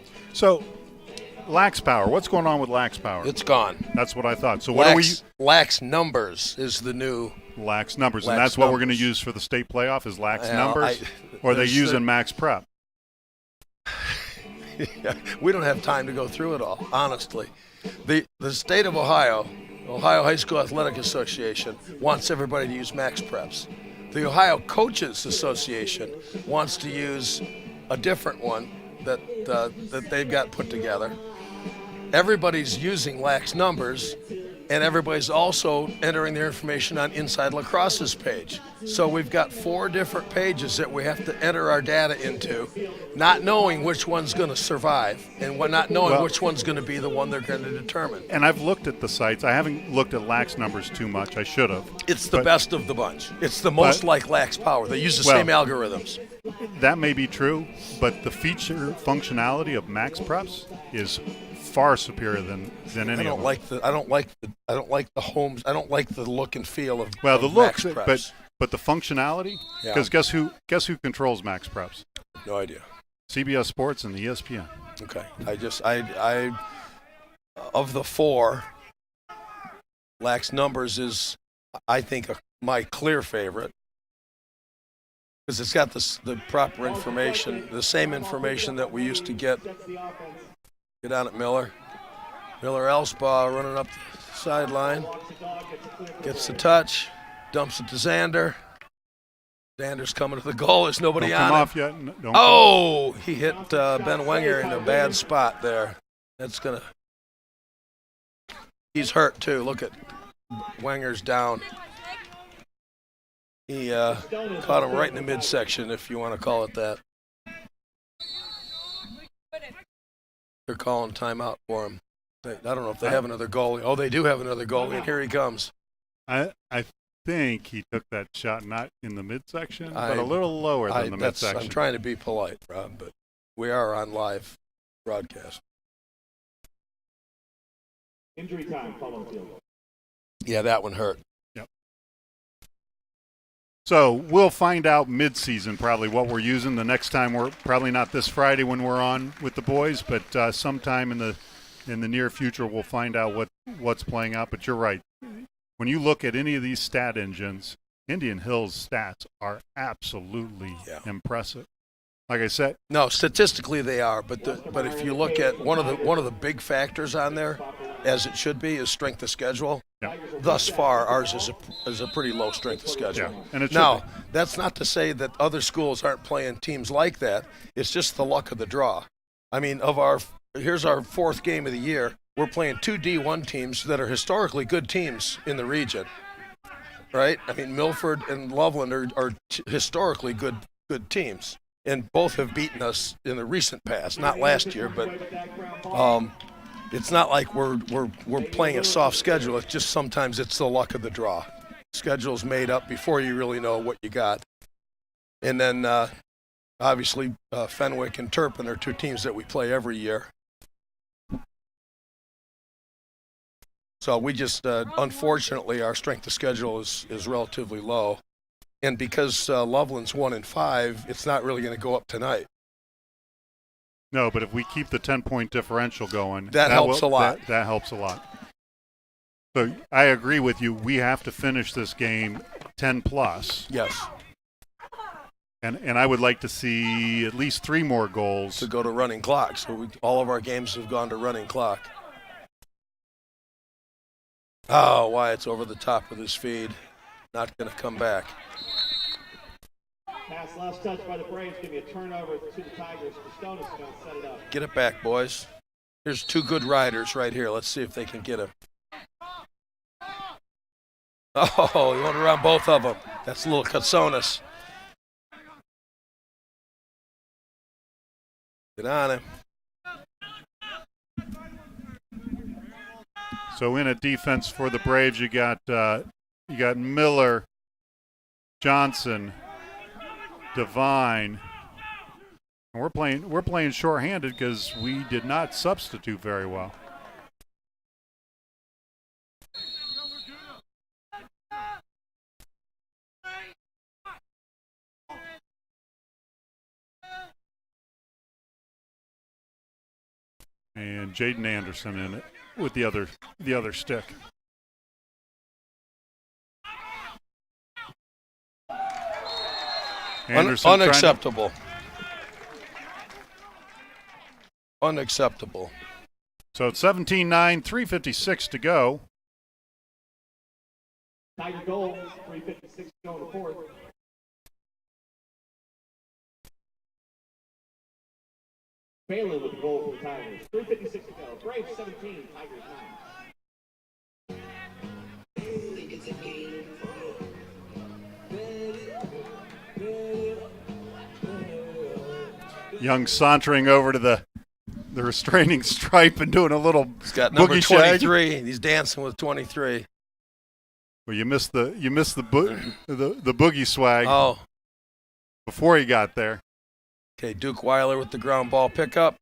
Lax Power. What's going on with Lax Power? it's gone. That's what I thought. So Lax Numbers is the new Lax Numbers, and Lax that's what we're going to Numbers. use for the state playoff is Lax Well, Numbers, or are they using Max Prep? We don't have time to go through it all, honestly. The state of Ohio High School Athletic Association, wants everybody to use Max Preps. The Ohio Coaches Association wants to use a different one that they've got put together. Everybody's using Lax Numbers, and everybody's also entering their information on Inside Lacrosse's page. So we've got 4 different pages that we have to enter our data into, not knowing which one's going to survive and not knowing which one's going to be the one they're going to determine. And I've looked at the sites. I haven't looked at Lax Numbers too much. I should have. It's the best of the bunch. It's the most like Lax Power. They use the same algorithms. That may be true, but the feature functionality of Max Preps is far superior than any of them. I don't like the homes. I don't like the look and feel of the Max look, Preps. but the functionality. Because guess who controls Max Preps? No idea. CBS Sports and the ESPN. Okay. I of the 4, Lax Numbers is I think, my clear favorite, because it's got the proper information, the same information that we used to get down at Miller. Miller Elsbaugh running up the sideline, gets the touch, dumps it to Xander. Xander's coming to the goal. There's nobody Don't on come him. off yet. Don't Oh, he hit Ben Wenger in a bad spot there. That's gonna. He's hurt too. Look at Wenger's down. He caught him right in the midsection, if you want to call it that. They're calling timeout for him. I don't know if they have another goalie. Oh, they do have another goalie, and here he comes. I think he took that shot not in the midsection, but a little lower than the midsection. I'm trying to be polite, Rob, but we are on live broadcast. Injury time, follow field. Yeah, that one hurt. Yep. So we'll find out mid-season probably what we're using the next time. We're probably not this Friday when we're on with the boys, but sometime in the near future we'll find out what's playing out. But you're right. When you look at any of these stat engines, Indian Hill's stats are absolutely impressive. Like I said, no, statistically they are, but if you look at one of the big factors on there, as it should be, is strength of schedule. Yeah. Thus far, ours is a pretty low strength of schedule. Yeah, and it should now, be. That's not to say that other schools aren't playing teams like that. It's just the luck of the draw. I mean, here's our fourth game of the year. We're playing two D1 teams that are historically good teams in the region, right? I mean, Milford and Loveland are historically good teams, and both have beaten us in the recent past. Not last year, but it's not like we're playing a soft schedule. It's just sometimes it's the luck of the draw. Schedule's made up before you really know what you got, and then obviously Fenwick and Turpin are two teams that we play every year. So we just, unfortunately, our strength of schedule is relatively low. And because Loveland's 1-5, it's not really going to go up tonight. No, but if we keep the 10-point differential going, that helps a lot. That helps a lot. So I agree with you. We have to finish this game 10+. Yes. And I would like to see at least 3 more goals. To go to running clock. So all of our games have gone to running clock. Oh, Wyatt's over the top with his feed. Not going to come back. Pass last touch by the Braves. Give me a turnover to the Tigers. Stone's going to set it up. Get it back, boys. Here's two good riders right here. Let's see if they can get him. Oh, he went around both of them. That's a little Katsonis. Get on him. So in at defense for the Braves, you got Miller, Johnson, Devine. And we're playing shorthanded because we did not substitute very well. And Jaden Anderson in it with the other stick. Anderson Unacceptable. Unacceptable. So it's 17-9, 3:56 to go. Tiger goal, 3:56 to go in the fourth. Palin with the goal for the Tigers. 3:56 to go. Braves 17, Tigers 9. Young sauntering over to the restraining stripe and doing a little He's got number boogie 23. shag. He's dancing with 23. Well, you missed the boogie swag Oh. before he got there. Okay, Duke Weiler with the ground ball pickup.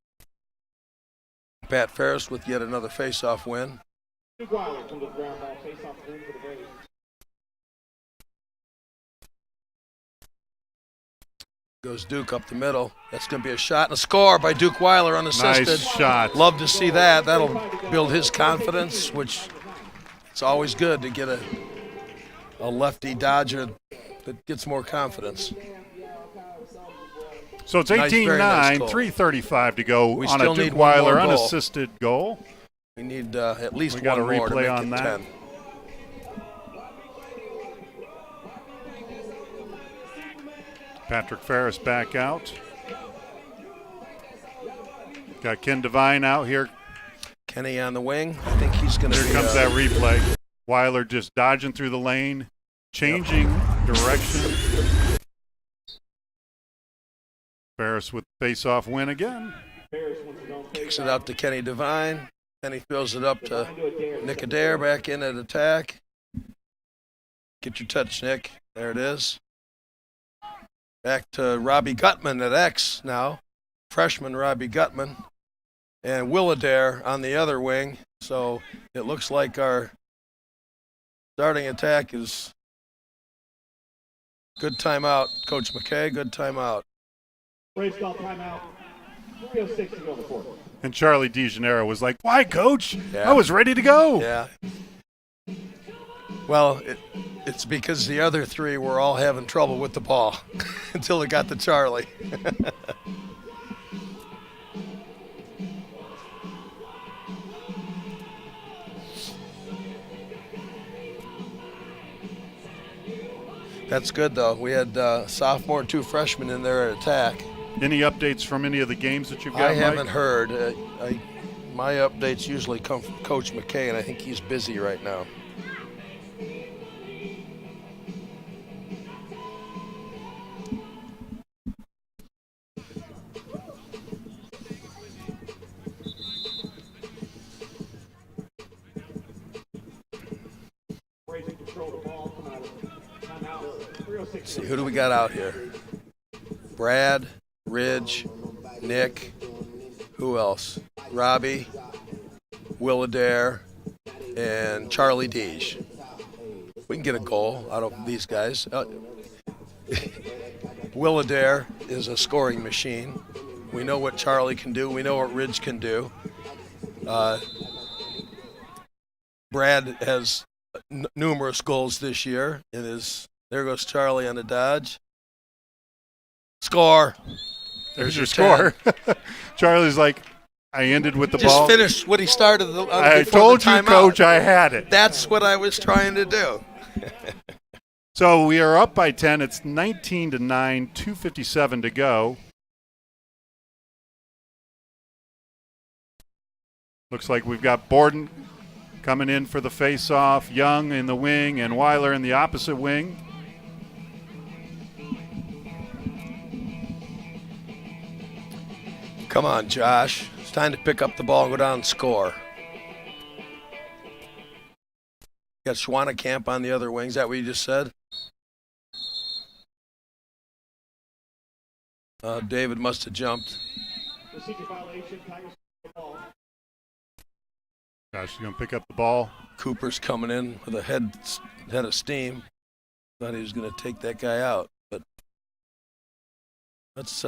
Pat Ferris with yet another face-off win. Duke Weiler comes to the ground ball, face-off win for the Braves. Goes Duke up the middle. That's going to be a shot and a score by Duke Weiler unassisted. Nice shot. Love to see that. That'll build his confidence, which it's always good to get a lefty dodger that gets more confidence. So it's Nice, very nice 18-9, goal. 3:35 to go We on still a need one more Duke-Weiler goal. unassisted goal. We need at least We got one a more to replay make on it that. 10. Patrick Ferris back out. Got Ken Devine out here. Kenny on the wing. I think he's going to Here be. comes that replay. Weiler just dodging through the lane, changing direction. Ferris with face-off win again. Kicks it out to Kenny Devine. Kenny throws it up to Nick Adair back in at attack. Get your touch, Nick. There it is. Back to Robbie Gutman at X now. Freshman Robbie Gutman. And Will Adair on the other wing. So it looks like our starting attack is good timeout. Coach McKay, good timeout. Braves call timeout. 3:06 to go in the fourth. And Charlie DeGennaro was like, "Why, Coach? Yeah. I was ready to go." Yeah. Well, it's because the other three were all having trouble with the ball until it got to Charlie. That's good, though. We had sophomore and 2 freshmen in there at attack. Any updates from any of the games that you've got, I Mike? haven't heard. My updates usually come from Coach McKay, and I think he's busy right now. Braves in control of the ball. Come out of timeout. 3:06 Let's see, who do we got out here? Brad, Ridge, Nick, who else? Robbie, Will Adair, and Charlie Deege. We can get a goal out of these guys. Will Adair is a scoring machine. We know what Charlie can do. We know what Ridge can do. Brad has numerous goals this year. There goes Charlie on the dodge. Score. There's your score. Charlie's like, I ended with the Just ball. finished what he started. I before told the you, timeout. Coach, I had it. That's what I was trying to do. So we are up by 10. It's 19-9, 2:57 to go. Looks like we've got Borden coming in for the face-off, Young in the wing, and Weiler in the opposite wing. Come on, Josh. It's time to pick up the ball and go down and score. Got Schwanenkamp on the other wing. Is that what you just said? David must have jumped. Procedure violation. Tigers the ball. Josh is going to pick up the ball. Cooper's coming in with a head of steam. Thought he was going to take that guy out, but let's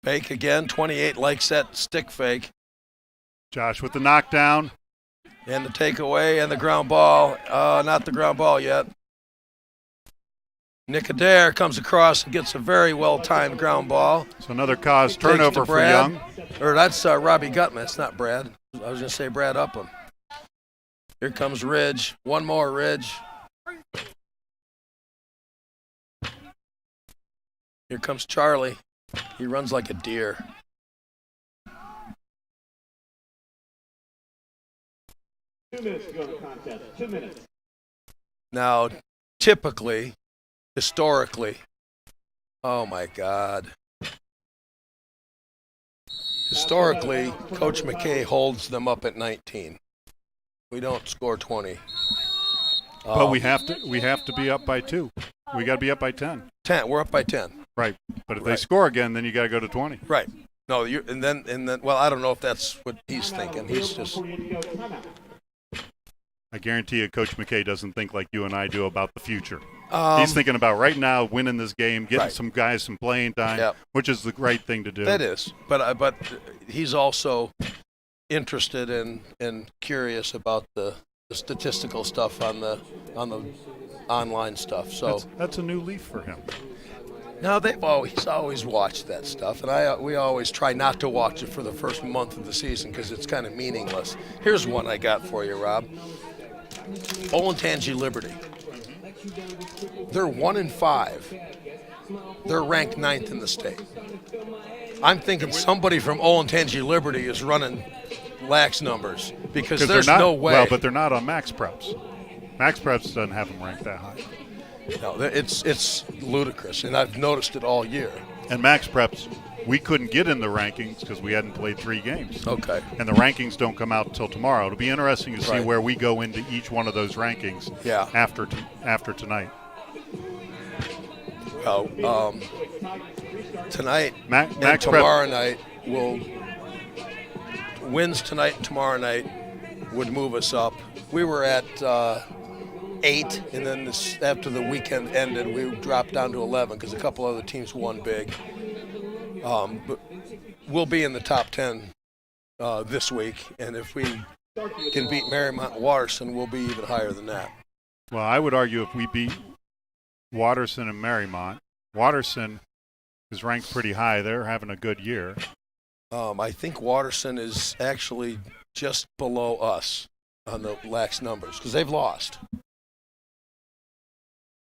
fake again. 28 likes that stick fake. Josh with the knockdown. And the takeaway and the ground ball. Not the ground ball yet. Nick Adair comes across and gets a very well-timed ground ball. So another cause Takes to turnover for Brad. Young. Or that's Robbie Gutman. It's not Brad. I was going to say Brad Upham. Here comes Ridge. One more, Ridge. Here comes Charlie. He runs like a deer. Two minutes to go in the contest. 2 minutes. Now, typically, historically, oh my God. Historically, Coach McKay holds them up at 19. We don't score 20. But we have to be up by 2. We got to be up by 10. 10. We're up by 10. Right. But if they Right. score again, then you got to go to 20. Right. No, and then. Well, I don't know if that's what he's thinking. He's just. 1:48 to go. Timeout. I guarantee you, Coach McKay doesn't think like you and I do about the future. Um, He's thinking about right now winning this game, getting Right. some guys some playing time, Yep. which is the right thing to do. That is, but he's also interested and curious about the statistical stuff on the online stuff. So That's a new leaf for him. no, they've always watched that stuff, and we always try not to watch it for the first month of the season because it's kind of meaningless. Here's one I got for you, Rob. Olentangy Liberty. They're 1-5. They're ranked 9th in the state. I'm thinking somebody from Olentangy Liberty is running lax numbers because there's no way. Well, but they're not on Max Preps. Max Preps doesn't have them ranked that high. No, it's ludicrous, and I've noticed it all year. And Max Preps, we couldn't get in the rankings because we hadn't played 3 games. Okay. And the rankings don't come out until tomorrow. It'll be interesting to see Right. where we go into each one of those rankings after tonight. Well, tonight Max and tomorrow night wins tonight and tomorrow night would move us up. We were at 8, and then after the weekend ended, we dropped down to 11 because a couple other teams won big. But we'll be in the top 10 this week, and if we can beat Marymount and Watterson, we'll be even higher than that. Well, I would argue if we beat Watterson and Marymount, Watterson is ranked pretty high. They're having a good year. I think Watterson is actually just below us on the lax numbers because they've lost.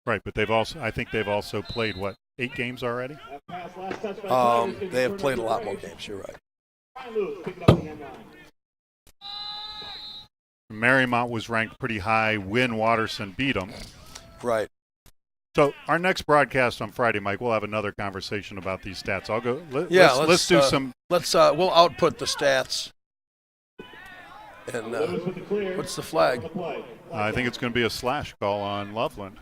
Right, but I think they've also played, 8 games already? They have played a lot more games, you're right. Marymount was ranked pretty high when Watterson beat them. Right. So our next broadcast on Friday, Mike, we'll have another conversation about these stats. I'll go. Let's do some. We'll output the stats. And what's the flag? I think it's going to be a slash call on Loveland.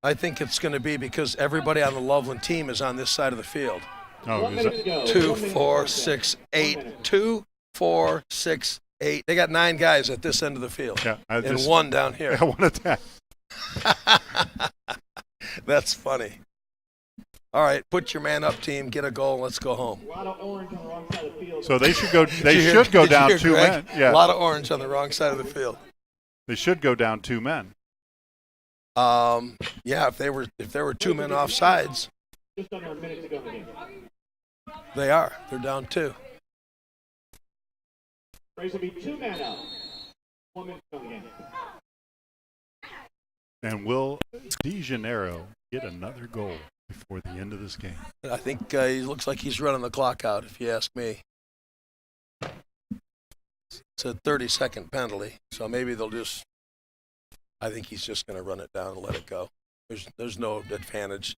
I think it's going to be because everybody on the Loveland team is on this side of the field. Oh, is that, 2, 4, 6, 8. 2, 4, 6, 8. They got 9 guys at this end of the field. Yeah, and 1 down here. I wanted that. That's funny. All right, put your man up, team. Get a goal. And let's go home. So they should go. They should go down 2 men. Yeah, a lot of orange on the wrong side of the field. They should go down 2 men. Yeah, if there were 2 men off sides, Just under a minute to go in the game. they are. They're down 2. Braves will be 2 men out. 1 minute to go in the game. And will DeGennaro get another goal before the end of this game? I think he looks like he's running the clock out, if you ask me. It's a 30-second penalty, so maybe they'll just – I think he's just going to run it down and let it go. There's no advantage.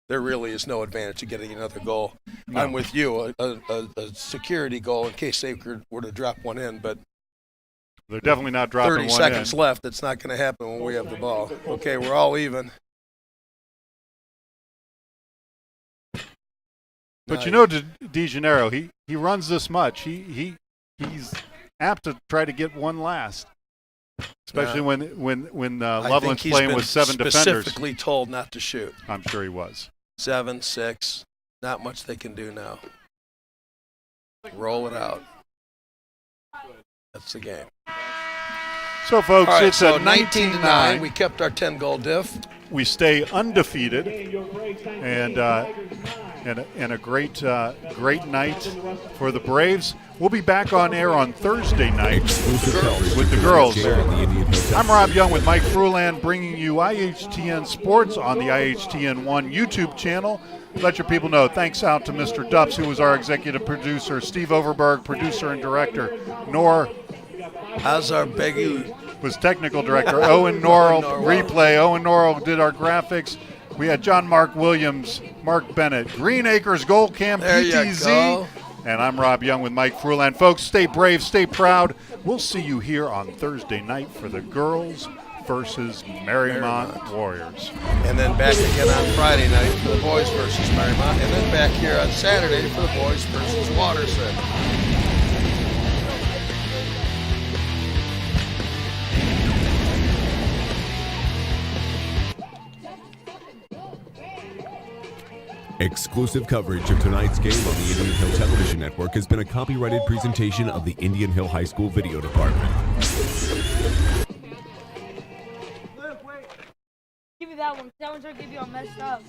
There really is no advantage to getting another goal. No. I'm with you, a security goal in case they were to drop one in, but They're definitely not dropping 30 one seconds in. left. It's not going to happen when we have the ball. Okay, we're all even. But you know, DeGennaro, he runs this much. He's apt to try to get one last, especially when Loveland's playing with 7 defenders. Specifically told not to shoot. I'm sure he was. 7, 6. Not much they can do now. Roll it out. That's the game. So, folks, All right, it's so a 19-9. 19-9. We kept our 10-goal diff. We stay undefeated, and a great night for the Braves. We'll be back on air on Thursday night with the girls. I'm Rob Young with Mike Fruland, bringing you IHTN Sports on the IHTN1 YouTube channel. Let your people know. Thanks out to Mr. Dupps, who was our executive producer, Steve Overberg, producer and director, Nor Azar Begu was technical director, Owen Norrell, replay. Owen Norrell did our graphics. We had John Mark Williams, Mark Bennett, Green Acres Gold Camp, There you PTZ. go. And I'm Rob Young with Mike Fruland. Folks, stay brave, stay proud. We'll see you here on Thursday night for the girls versus Marymount Warriors. And then back again on Friday night for the boys versus Marymount. And then back here on Saturday for the boys versus Watterson. Exclusive coverage of tonight's game on the Indian Hill Television Network has been a copyrighted presentation of the Indian Hill High School Video Department. Luke, wait. Give me that one. That one's gonna give you all messed up.